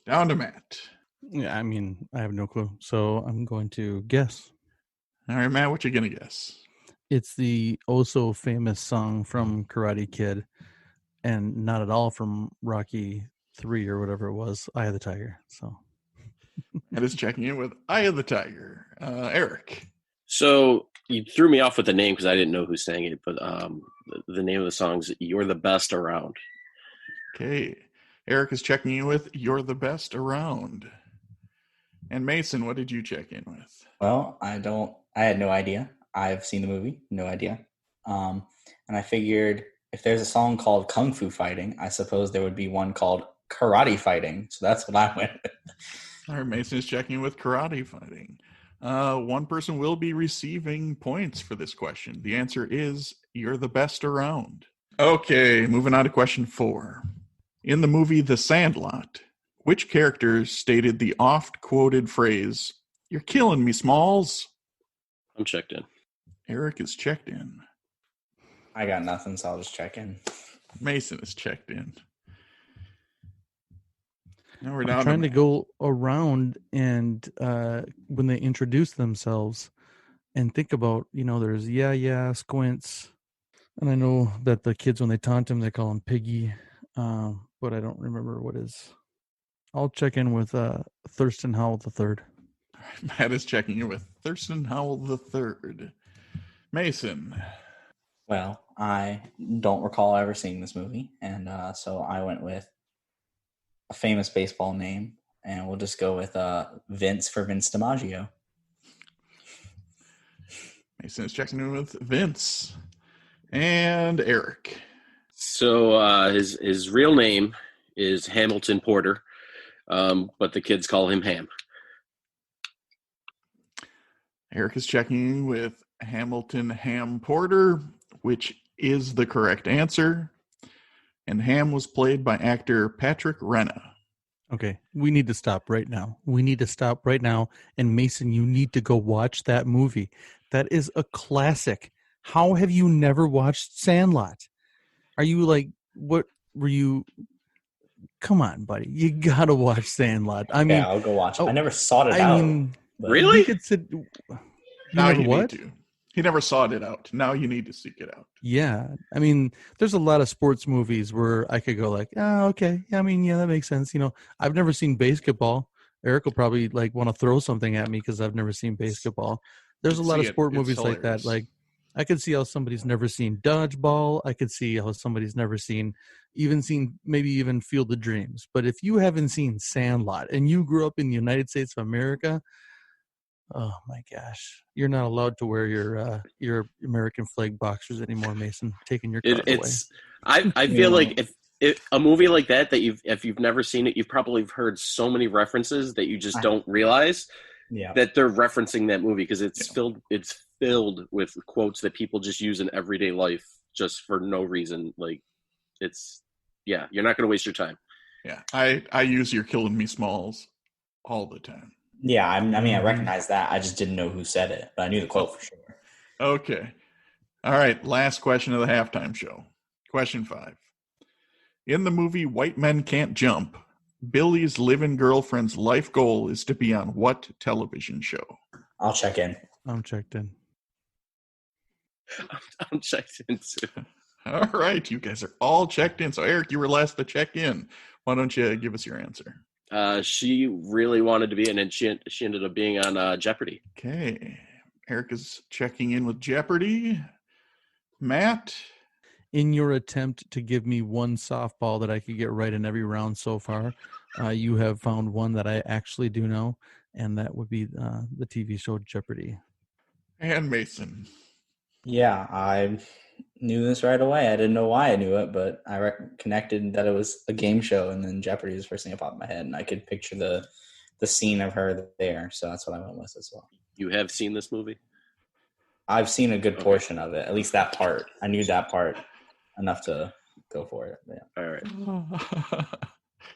Down to Matt. Yeah, I mean, I have no clue. So I'm going to guess. All right, Matt, what you going to guess? It's the oh-so famous song from Karate Kid and not at all from Rocky 3 or whatever it was, Eye of the Tiger. So Matt is checking in with Eye of the Tiger. Eric. So you threw me off with the name because I didn't know who sang it, but the name of the song's You're the Best Around. Okay. Eric is checking in with You're the Best Around. And Mason, what did you check in with? Well, I had no idea. I've seen the movie, no idea. And I figured if there's a song called Kung Fu Fighting, I suppose there would be one called Karate Fighting. So that's what I went with. All right, Mason is checking in with Karate Fighting. One person will be receiving points for this question. The answer is You're the Best Around. Okay, moving on to question 4. In the movie The Sandlot, which character stated the oft-quoted phrase, "You're killing me, Smalls"? I'm checked in. Eric is checked in. I got nothing, so I'll just check in. Mason is checked in. Now we're I'm down trying to go around and when they introduce themselves and think about, there's squints. And I know that the kids, when they taunt him, they call him Piggy. But I don't remember what is. I'll check in with Thurston Howell III. Matt is checking in with Thurston Howell III. Mason. Well, I don't recall ever seeing this movie, and so I went with a famous baseball name, and we'll just go with Vince for Vince DiMaggio. Mason is checking in with Vince. And Eric. So his real name is Hamilton Porter, but the kids call him Ham. Eric is checking in with Hamilton Ham Porter, which is the correct answer. And Ham was played by actor Patrick Renna. Okay, we need to stop right now. And Mason, you need to go watch that movie. That is a classic. How have you never watched Sandlot? Are you like, what were you? Come on, buddy. You got to watch Sandlot. I mean, yeah, I'll go watch it. I never sought it out. But Really? You could sit, Now you what? need to. He never sought it out. Now you need to seek it out. Yeah. I mean, there's a lot of sports movies where I could go like, oh, okay. I mean, yeah, that makes sense. I've never seen basketball. Eric will probably want to throw something at me because I've never seen basketball. There's a lot of sport movies like that. Like, I could see how somebody's never seen dodgeball. I could see how somebody's never seen maybe even Field of Dreams. But if you haven't seen Sandlot and you grew up in the United States of America, oh my gosh, you're not allowed to wear your American flag boxers anymore, Mason. Taking your card away. I feel like if a movie like that if you've never seen it, you've probably heard so many references that you just don't realize that they're referencing that movie because it's filled with quotes that people just use in everyday life just for no reason. Like you're not going to waste your time. Yeah, I use "You're Killing Me, Smalls" all the time. Yeah, I mean, I recognize that. I just didn't know who said it, but I knew the quote for sure. Okay. All right, last question of the halftime show. Question 5. In the movie White Men Can't Jump, Billy's live-in girlfriend's life goal is to be on what television show? I'll check in. I'm checked in. I'm checked in too. All right, you guys are all checked in. So, Eric, you were last to check in. Why don't you give us your answer? She really wanted to be in, and she ended up being on Jeopardy. Okay. Eric is checking in with Jeopardy. Matt? In your attempt to give me one softball that I could get right in every round so far, you have found one that I actually do know, and that would be the TV show Jeopardy. And Mason. Yeah, I knew this right away. I didn't know why I knew it, but I connected that it was a game show, and then Jeopardy was the first thing that popped in my head, and I could picture the scene of her there, so that's what I went with as well. You have seen this movie? I've seen a good Okay. portion of it, at least that part. I knew that part enough to go for it. Yeah. All right.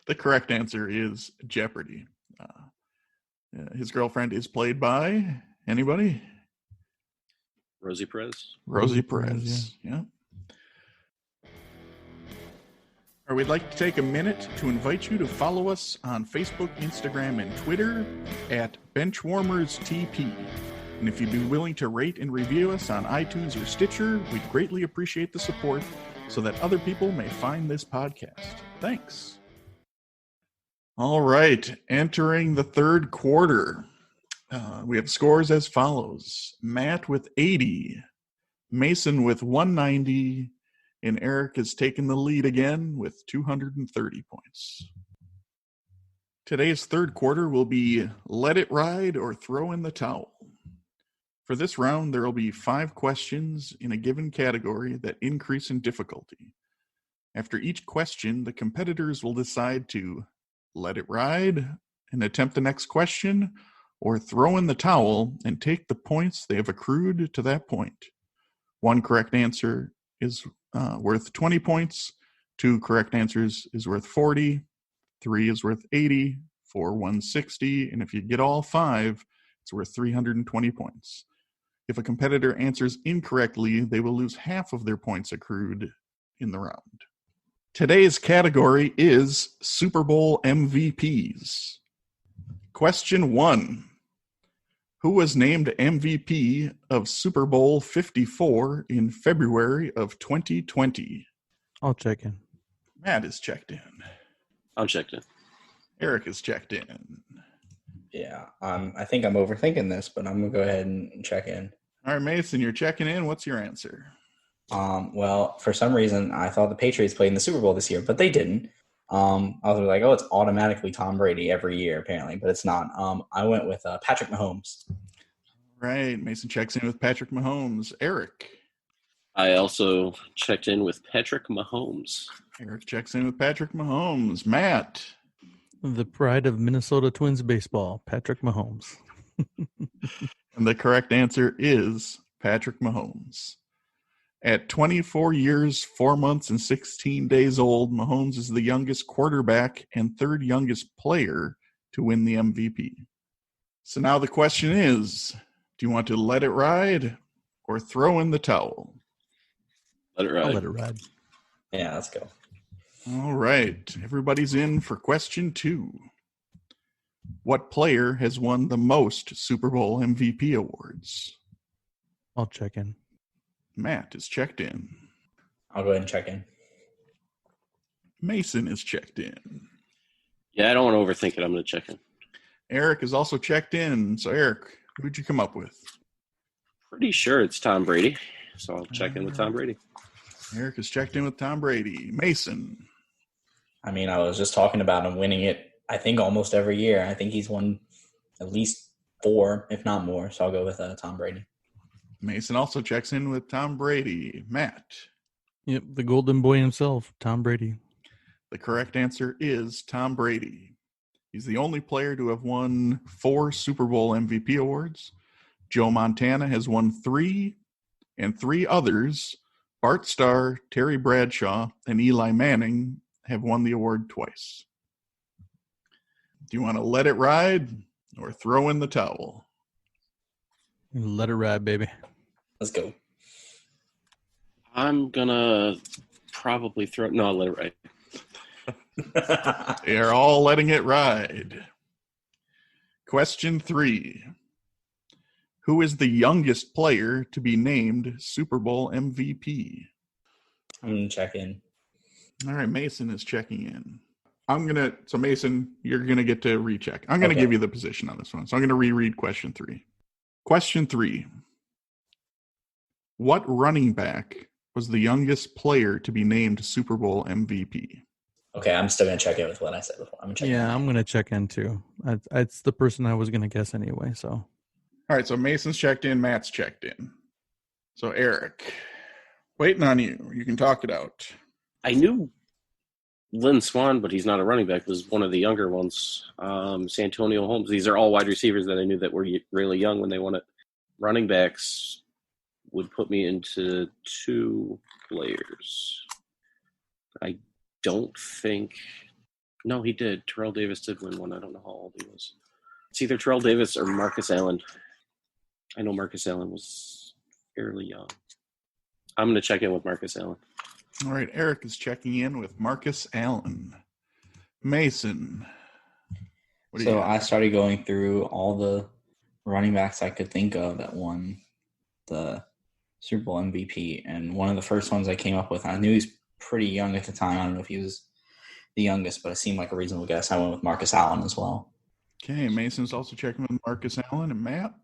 The correct answer is Jeopardy. His girlfriend is played by anybody? Rosie Perez. Rosie Perez, Perez. Yeah. Or we'd like to take a minute to invite you to follow us on Facebook, Instagram, and Twitter at BenchwarmersTP. And if you'd be willing to rate and review us on iTunes or Stitcher, we'd greatly appreciate the support so that other people may find this podcast. Thanks. All right, entering the third quarter. We have scores as follows. Matt with 80, Mason with 190, and Eric has taken the lead again with 230 points. Today's third quarter will be Let It Ride or Throw in the Towel. For this round, there will be 5 questions in a given category that increase in difficulty. After each question, the competitors will decide to let it ride and attempt the next question, or throw in the towel and take the points they have accrued to that point. One correct answer is worth 20 points. 2 correct answers is worth 40. 3 is worth 80. 4, 160. And if you get all 5, it's worth 320 points. If a competitor answers incorrectly, they will lose half of their points accrued in the round. Today's category is Super Bowl MVPs. Question 1. Who was named MVP of Super Bowl 54 in February of 2020? I'll check in. Matt is checked in. I'm checked in. Eric is checked in. Yeah. I think I'm overthinking this, but I'm going to go ahead and check in. All right, Mason, you're checking in. What's your answer? Well, for some reason, I thought the Patriots played in the Super Bowl this year, but they didn't. I was like, oh, it's automatically Tom Brady every year, apparently, but it's not. I went with Patrick Mahomes. Right, Mason checks in with Patrick Mahomes. Eric. I also checked in with Patrick Mahomes. Eric checks in with Patrick Mahomes. Matt. The pride of Minnesota Twins baseball, Patrick Mahomes. And the correct answer is Patrick Mahomes. At 24 years, 4 months, and 16 days old, Mahomes is the youngest quarterback and third youngest player to win the MVP. So now the question is, do you want to let it ride or throw in the towel? Let it ride. I'll let it ride. Yeah, let's go. All right. Everybody's in for question 2. What player has won the most Super Bowl MVP awards? I'll check in. Matt is checked in. I'll go ahead and check in. Mason is checked in. Yeah, I don't want to overthink it. I'm going to check in. Eric is also checked in. So, Eric, who'd you come up with? Pretty sure it's Tom Brady, so I'll check in with Tom Brady. Eric is checked in with Tom Brady. Mason. I mean, I was just talking about him winning it, I think, almost every year. I think he's won at least 4, if not more. So I'll go with Tom Brady. Mason also checks in with Tom Brady. Matt. Yep, the golden boy himself, Tom Brady. The correct answer is Tom Brady. He's the only player to have won 4 Super Bowl MVP awards. Joe Montana has won 3, and 3 others, Bart Starr, Terry Bradshaw, and Eli Manning, have won the award twice. Do you want to let it ride or throw in the towel? Let it ride, baby. Let's go. I'm going to probably throw – no, I'll let it ride. They are all letting it ride. Question 3. Who is the youngest player to be named Super Bowl MVP? I'm going to check in. All right, Mason is checking in. So Mason, you're going to get to recheck. I'm going to give you the position on this one. So I'm going to reread question 3. Question 3. What running back was the youngest player to be named Super Bowl MVP? Okay, I'm still going to check in with what I said before. I'm going to check in too. It's the person I was going to guess anyway, so. All right, so Mason's checked in, Matt's checked in. So Eric, waiting on you. You can talk it out. I knew Lynn Swan, but he's not a running back, was one of the younger ones. Santonio Holmes. These are all wide receivers that I knew that were really young when they won it. Running backs would put me into 2 players. I don't think... No, he did. Terrell Davis did win one. I don't know how old he was. It's either Terrell Davis or Marcus Allen. I know Marcus Allen was fairly young. I'm going to check in with Marcus Allen. All right, Eric is checking in with Marcus Allen. Mason. What do you So got? I started going through all the running backs I could think of that won the Super Bowl MVP. And one of the first ones I came up with, I knew he was pretty young at the time. I don't know if he was the youngest, but it seemed like a reasonable guess. I went with Marcus Allen as well. Okay, Mason's also checking with Marcus Allen. And Matt?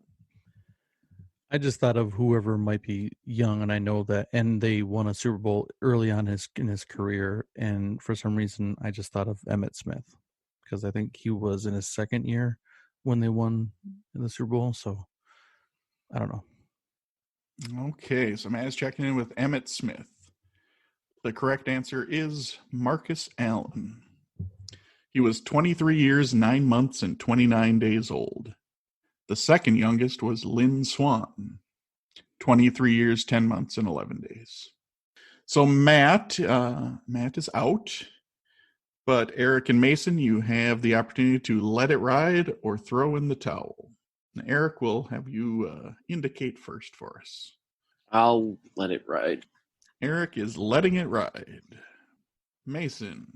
I just thought of whoever might be young, and I know that, and they won a Super Bowl early on in his career, and for some reason, I just thought of Emmitt Smith because I think he was in his second year when they won in the Super Bowl. So I don't know. Okay, so Matt is checking in with Emmitt Smith. The correct answer is Marcus Allen. He was 23 years, 9 months, and 29 days old. The second youngest was Lynn Swan, 23 years, 10 months, and 11 days. So Matt is out, but Eric and Mason, you have the opportunity to let it ride or throw in the towel. And Eric will have you indicate first for us. I'll let it ride. Eric is letting it ride. Mason.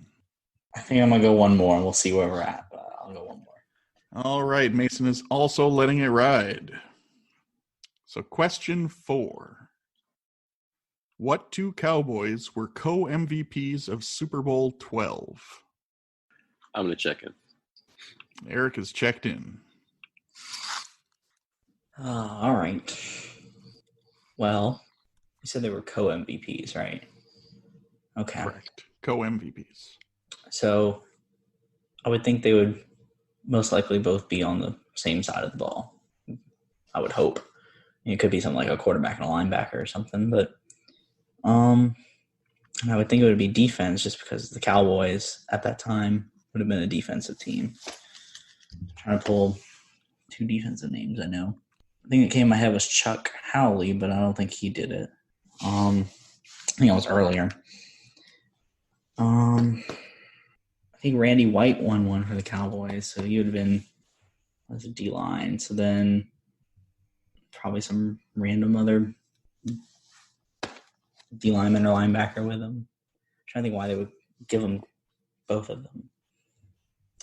I think I'm going to go one more, and we'll see where we're at, but I'll go one more. All right, Mason is also letting it ride. So question 4. What 2 Cowboys were co-MVPs of Super Bowl 12? I'm going to check in. Eric has checked in. All right. Well, you said they were co-MVPs, right? Okay. Correct. Co-MVPs. So I would think they would most likely both be on the same side of the ball. I would hope. It could be something like a quarterback and a linebacker or something, but and I would think it would be defense just because the Cowboys at that time would have been a defensive team. I'm trying to pull 2 defensive names I know. The thing that came in my head was Chuck Howley, but I don't think he did it. I think it was earlier. I think Randy White won one for the Cowboys, so he would have been as a D-line. So then probably some random other D-lineman or linebacker with him. I'm trying to think why they would give them both of them.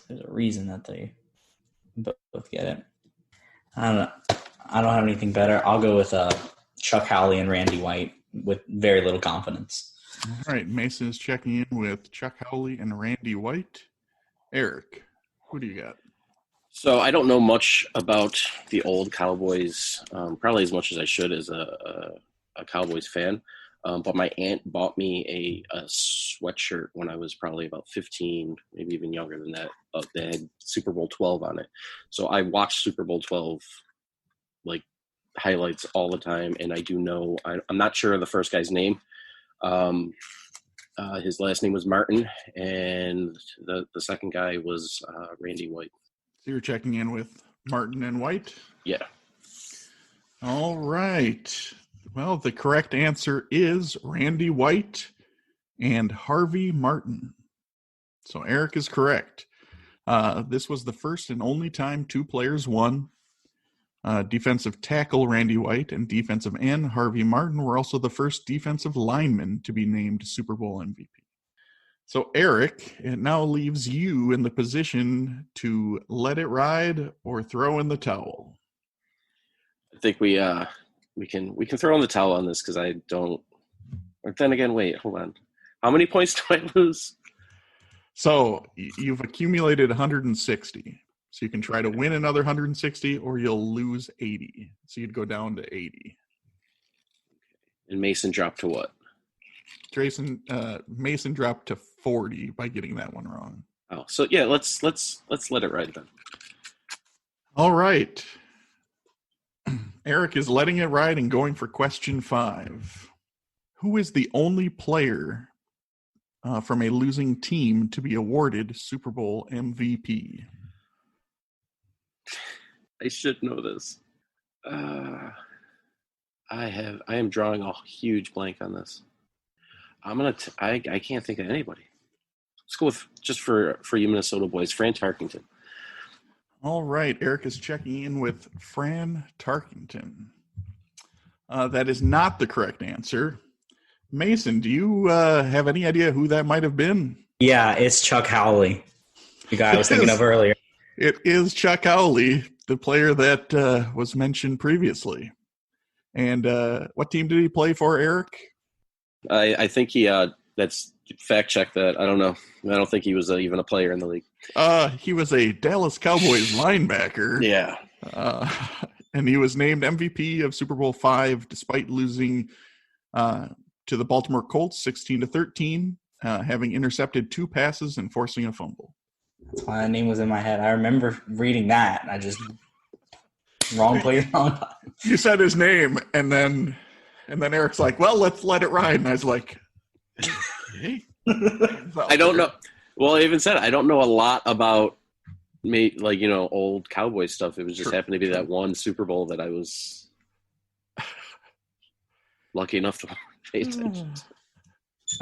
There's a reason that they both get it. I don't know. I don't have anything better. I'll go with Chuck Howley and Randy White with very little confidence. All right, Mason is checking in with Chuck Howley and Randy White. Eric, who do you got? So I don't know much about the old Cowboys, probably as much as I should as a Cowboys fan. But my aunt bought me a sweatshirt when I was probably about 15, maybe even younger than that. That had Super Bowl 12 on it. So I watched Super Bowl 12 like highlights all the time, and I do know. I'm not sure of the first guy's name. His last name was Martin, and the second guy was Randy White. So you're checking in with Martin and White? Yeah. All right. Well, the correct answer is Randy White and Harvey Martin. So Eric is correct. This was the first and only time 2 players won. Defensive tackle Randy White and defensive end Harvey Martin were also the first defensive linemen to be named Super Bowl MVP. So Eric, it now leaves you in the position to let it ride or throw in the towel. I think we can throw in the towel on this because I don't. Or then again, wait, hold on. How many points do I lose? So you've accumulated 160. So you can try to win another 160 or you'll lose 80. So you'd go down to 80. And Mason dropped to what? Mason dropped to 40 by getting that one wrong. Oh, so yeah, let's let it ride then. All right. Eric is letting it ride and going for question 5. Who is the only player from a losing team to be awarded Super Bowl MVP? I should know this. I am drawing a huge blank on this. I can't think of anybody. Let's go with, just for you Minnesota boys, Fran Tarkington. All right, Eric is checking in with Fran Tarkington. That is not the correct answer. Mason, do you have any idea who that might have been? Yeah, it's Chuck Howley, the guy I was thinking of earlier. It is Chuck Howley, the player that was mentioned previously. And what team did he play for, Eric? I think he that's fact check that. I don't know. I don't think he was even a player in the league. He was a Dallas Cowboys linebacker. Yeah. And he was named MVP of Super Bowl V despite losing to the Baltimore Colts 16-13, having intercepted 2 passes and forcing a fumble. That's why that name was in my head. I remember reading that, and I just wrong player, wrong time. You said his name, and then Eric's like, "Well, let's let it ride." And I was like, "Hey, I don't know." Well, I even said I don't know a lot about old Cowboy stuff. It was just happened to be that one Super Bowl that I was lucky enough to pay attention to.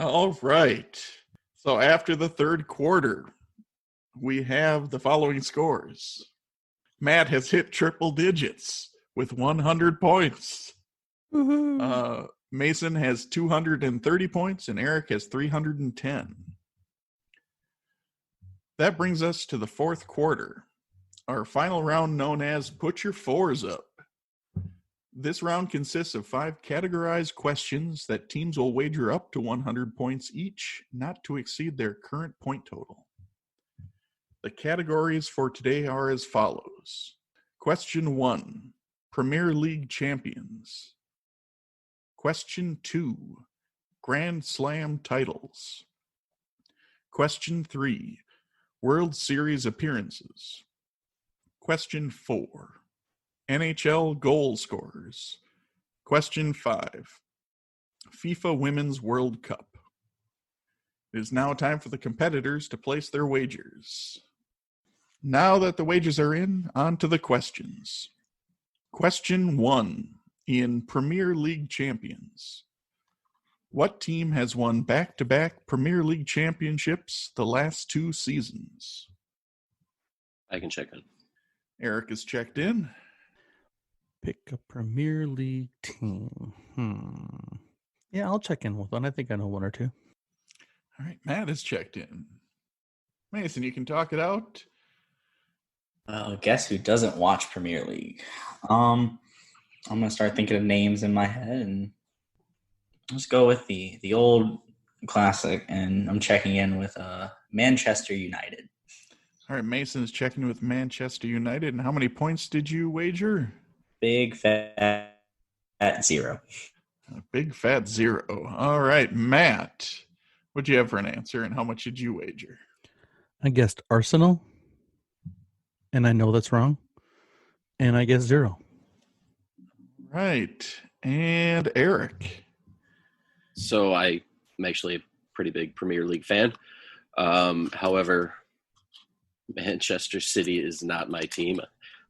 All right. So after the third quarter, we have the following scores. Matt has hit triple digits with 100 points. Mason has 230 points, and Eric has 310. That brings us to the fourth quarter, our final round known as Put Your Fours Up. This round consists of 5 categorized questions that teams will wager up to 100 points each, not to exceed their current point total. The categories for today are as follows. Question 1, Premier League champions. Question 2, Grand Slam titles. Question 3, World Series appearances. Question 4, NHL goal scorers. Question 5, FIFA Women's World Cup. It is now time for the competitors to place their wagers. Now that the wagers are in, on to the questions. Question 1, in Premier League champions. What team has won back-to-back Premier League championships the last 2 seasons? I can check in. Eric is checked in. Pick a Premier League team. Yeah, I'll check in with one. I think I know one or two. All right, Matt is checked in. Mason, you can talk it out. Guess who doesn't watch Premier League? I'm gonna start thinking of names in my head, and let's go with the old classic. And I'm checking in with Manchester United. All right, Mason is checking with Manchester United. And how many points did you wager? Big fat 0. A big fat 0. All right, Matt, what'd you have for an answer, and how much did you wager? I guessed Arsenal, and I know that's wrong, and I guess 0. Right, and Eric. So I'm actually a pretty big Premier League fan. However, Manchester City is not my team,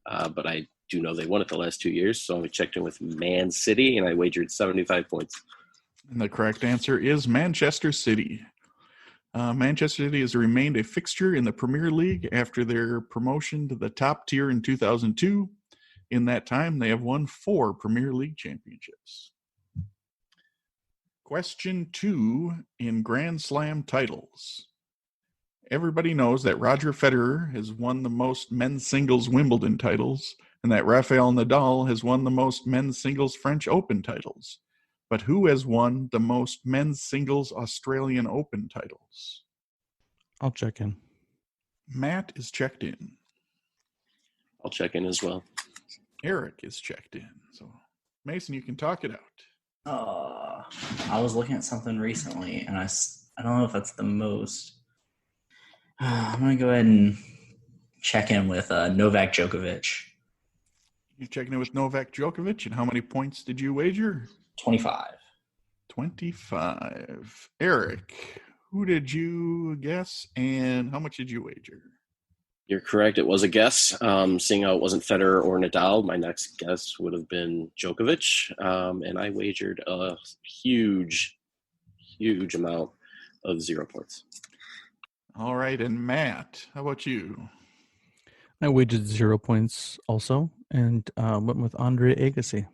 but I do know they won it the last 2 years, so I checked in with Man City, and I wagered 75 points. And the correct answer is Manchester City. Manchester City has remained a fixture in the Premier League after their promotion to the top tier in 2002. In that time, they have won 4 Premier League championships. Question 2, in Grand Slam titles. Everybody knows that Roger Federer has won the most men's singles Wimbledon titles, and that Rafael Nadal has won the most men's singles French Open titles. But who has won the most men's singles Australian Open titles? I'll check in. Matt is checked in. I'll check in as well. Eric is checked in. So, Mason, you can talk it out. I was looking at something recently, and I don't know if that's the most. I'm going to go ahead and check in with Novak Djokovic. You're checking in with Novak Djokovic, and how many points did you wager? 25. 25. Eric, who did you guess, and how much did you wager? You're correct. It was a guess. Seeing how it wasn't Federer or Nadal, my next guess would have been Djokovic. And I wagered a huge amount of 0 points. All right, and Matt, how about you? I wagered 0 points also, and went with Andre Agassi.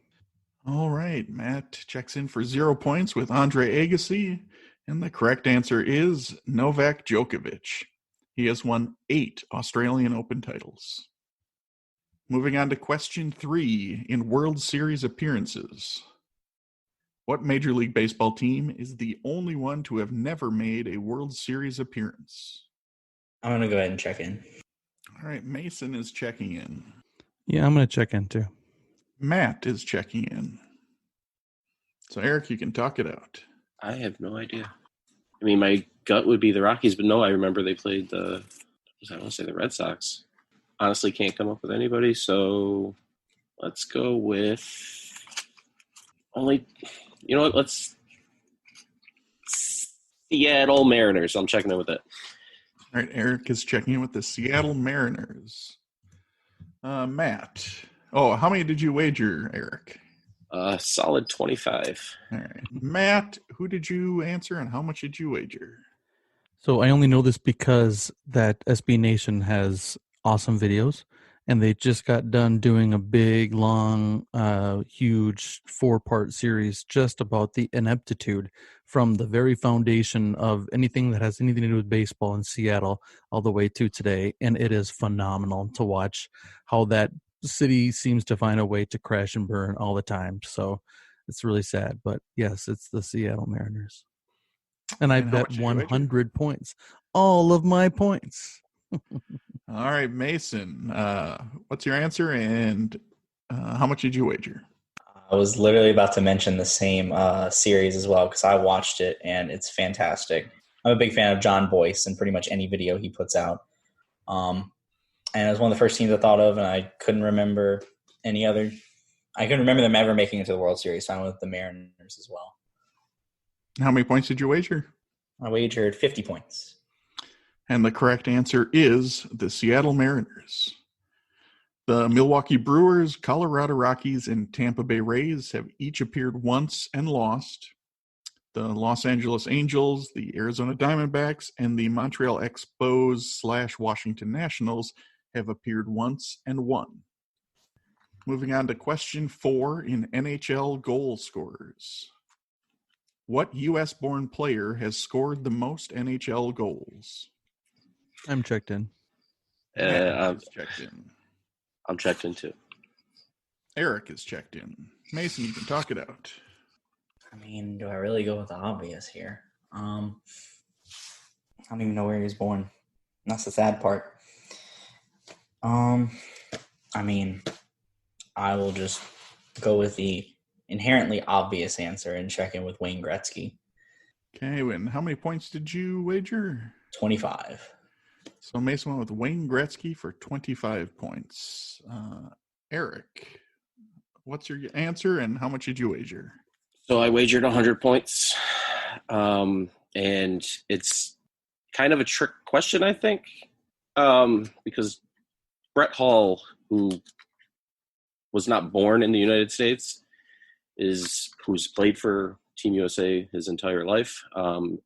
All right, Matt checks in for 0 points with Andre Agassi, and the correct answer is Novak Djokovic. He has won 8 Australian Open titles. Moving on to question 3 in World Series appearances. What Major League Baseball team is the only one to have never made a World Series appearance? I'm going to go ahead and check in. All right, Mason is checking in. Yeah, I'm going to check in too. Matt is checking in. So, Eric, you can talk it out. I have no idea. I mean, my gut would be the Rockies, but no, I remember they played the Red Sox. Honestly, can't come up with anybody, so let's go with let's Seattle Mariners. I'm checking in with it. All right, Eric is checking in with the Seattle Mariners. Matt. Oh, how many did you wager, Eric? Solid 25. All right. Matt, who did you answer and how much did you wager? So I only know this because that SB Nation has awesome videos, and they just got done doing a big, long, huge 4-part series just about the ineptitude from the very foundation of anything that has anything to do with baseball in Seattle all the way to today. And it is phenomenal to watch how that city seems to find a way to crash and burn all the time. So it's really sad. But yes, it's the Seattle Mariners. And I bet 100 points. All of my points. All right, Mason. What's your answer and how much did you wager? I was literally about to mention the same series as well because I watched it and it's fantastic. I'm a big fan of John Boyce and pretty much any video he puts out. And it was one of the first teams I thought of, and I couldn't remember any other. I couldn't remember them ever making it to the World Series, so I went with the Mariners as well. How many points did you wager? I wagered 50 points. And the correct answer is the Seattle Mariners. The Milwaukee Brewers, Colorado Rockies, and Tampa Bay Rays have each appeared once and lost. The Los Angeles Angels, the Arizona Diamondbacks, and the Montreal Expos / Washington Nationals have appeared once and won. Moving on to question 4 in NHL goal scorers. What U.S.-born player has scored the most NHL goals? I'm checked in. I'm checked in. I'm checked in too. Eric is checked in. Mason, you can talk it out. I mean, do I really go with the obvious here? I don't even know where he was born. That's the sad part. I mean, I will just go with the inherently obvious answer and check in with Wayne Gretzky. Okay, and how many points did you wager? 25. So Mason went with Wayne Gretzky for 25 points. Eric, what's your answer and how much did you wager? So I wagered 100 points. And it's kind of a trick question, I think, because Brett Hall, who was not born in the United States, who's played for Team USA his entire life,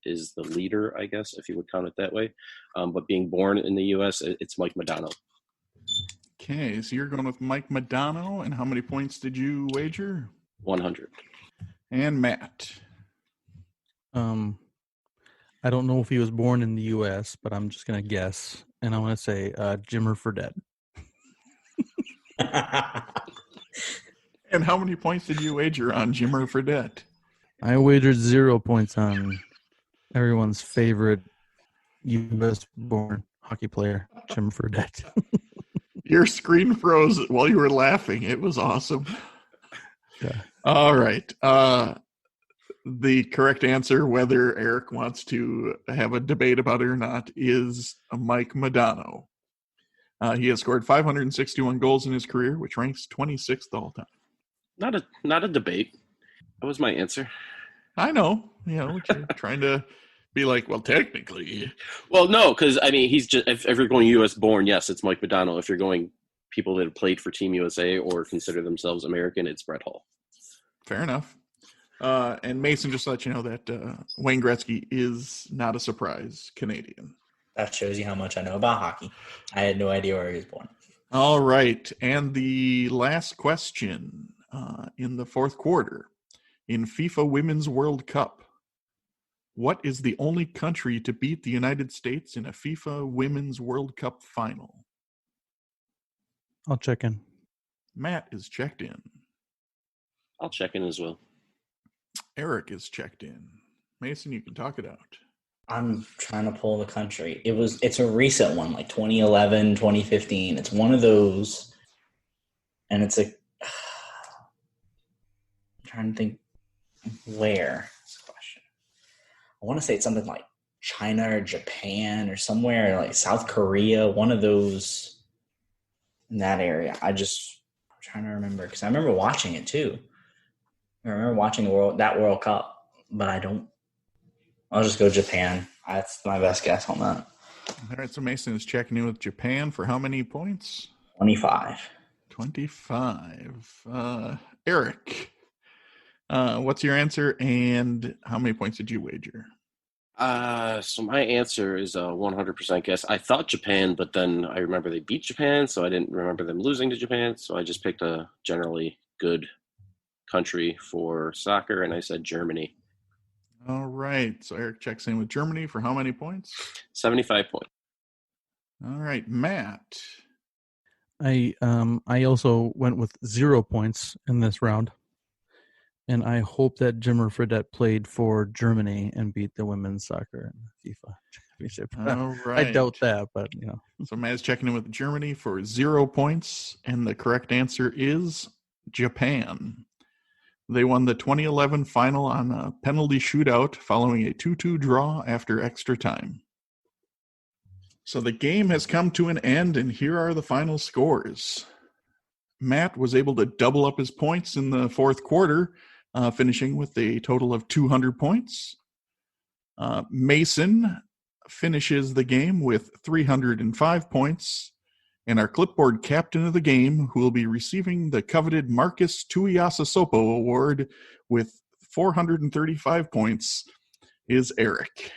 is the leader, I guess, if you would count it that way. But being born in the U.S., it's Mike Modano. Okay, so you're going with Mike Modano, and how many points did you wager? 100. And Matt. I don't know if he was born in the U.S., but I'm just going to guess, and I want to say Jimmer Fredette. And how many points did you wager on Jimmer Fredette? I wagered 0 points on everyone's favorite U.S.-born hockey player, Jim Fredette. Your screen froze while you were laughing. It was awesome. Yeah. All right. The correct answer, whether Eric wants to have a debate about it or not, is Mike Modano. He has scored 561 goals in his career, which ranks 26th all time. Not a debate. That was my answer. I know. You know, you're trying to Be like, well, technically. Well, no, because I mean, he's just if you're going U.S. born, yes, it's Mike Modano. If you're going people that have played for Team USA or consider themselves American, it's Brett Hull. Fair enough. And Mason, just to let you know that Wayne Gretzky is not a surprise Canadian. That shows you how much I know about hockey. I had no idea where he was born. All right. And the last question in the fourth quarter. In FIFA Women's World Cup, what is the only country to beat the United States in a FIFA Women's World Cup final? I'll check in. Matt is checked in. I'll check in as well. Eric is checked in. Mason, you can talk it out. I'm trying to pull the country. It's a recent one, like 2011, 2015. It's one of those, and it's I'm trying to think where. That's the question. I want to say it's something like China or Japan or somewhere like South Korea, one of those in that area. I'm trying to remember because I remember watching it too. I remember watching that World Cup, but I'll just go Japan. That's my best guess on that. All right, so Mason is checking in with Japan for how many points? 25. 25. Eric, what's your answer, and how many points did you wager? So my answer is a 100% guess. I thought Japan, but then I remember they beat Japan, so I didn't remember them losing to Japan. So I just picked a generally good country for soccer, and I said Germany. All right. So Eric checks in with Germany for how many points? 75 points. All right, Matt. I also went with 0 points in this round, and I hope that Jimmer Fredette played for Germany and beat the women's soccer in the FIFA championship. All right. I doubt that, but So Matt is checking in with Germany for 0 points, and the correct answer is Japan. They won the 2011 final on a penalty shootout following a 2-2 draw after extra time. So the game has come to an end, and here are the final scores. Matt was able to double up his points in the fourth quarter, finishing with a total of 200 points. Mason finishes the game with 305 points. And our clipboard captain of the game, who will be receiving the coveted Marcus Tuiasosopo Award with 435 points, is Eric.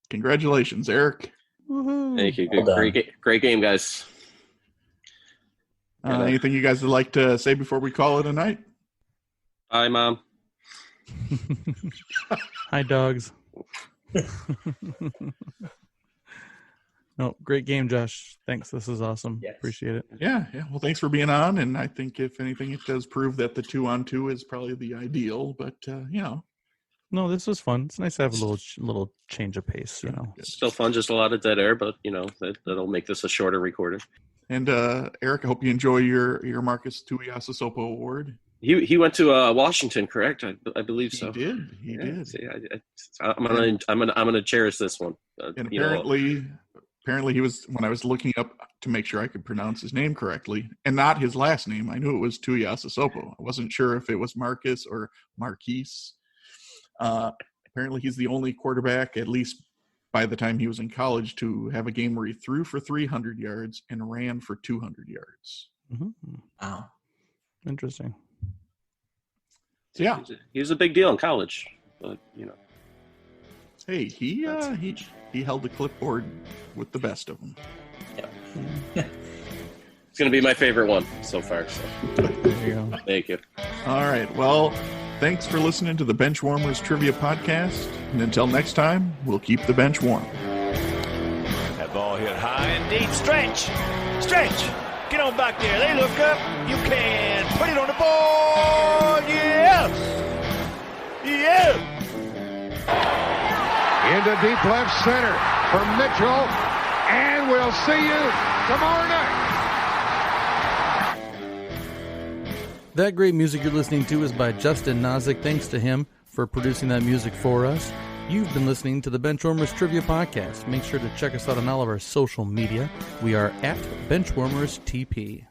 Congratulations, Eric. Woohoo. Thank you. Well Great game, guys. Anything you guys would like to say before we call it a night? Bye, Mom. Hi, dogs. No, great game, Josh. Thanks. This is awesome. Yes. Appreciate it. Yeah. Well, thanks for being on. And I think if anything, it does prove that the 2-on-2 is probably the ideal. But, No, this was fun. It's nice to have a little change of pace, Still fun, just a lot of dead air, but that'll make this a shorter recording. And Eric, I hope you enjoy your Marcus Tuiasosopo Award. He went to Washington, correct? I believe so. He did. See, I'm gonna cherish this one. And apparently he was, when I was looking up to make sure I could pronounce his name correctly, and not his last name, I knew it was Tuiasosopo. I wasn't sure if it was Marcus or Marquise. Apparently he's the only quarterback, at least by the time he was in college, to have a game where he threw for 300 yards and ran for 200 yards. Mm-hmm. Wow. Interesting. So, yeah. He was a big deal in college, but Hey, he held the clipboard with the best of them. Yep. It's gonna be my favorite one so far. So. There you go. Thank you. All right. Well, thanks for listening to the Benchwarmers Trivia Podcast. And until next time, we'll keep the bench warm. That ball hit high and deep. Stretch! Get on back there. They look up. You can put it on the board. Yes! Into deep left center for Mitchell. And we'll see you tomorrow night. That great music you're listening to is by Justin Nozick. Thanks to him for producing that music for us. You've been listening to the Benchwarmers Trivia Podcast. Make sure to check us out on all of our social media. We are at BenchwarmersTP.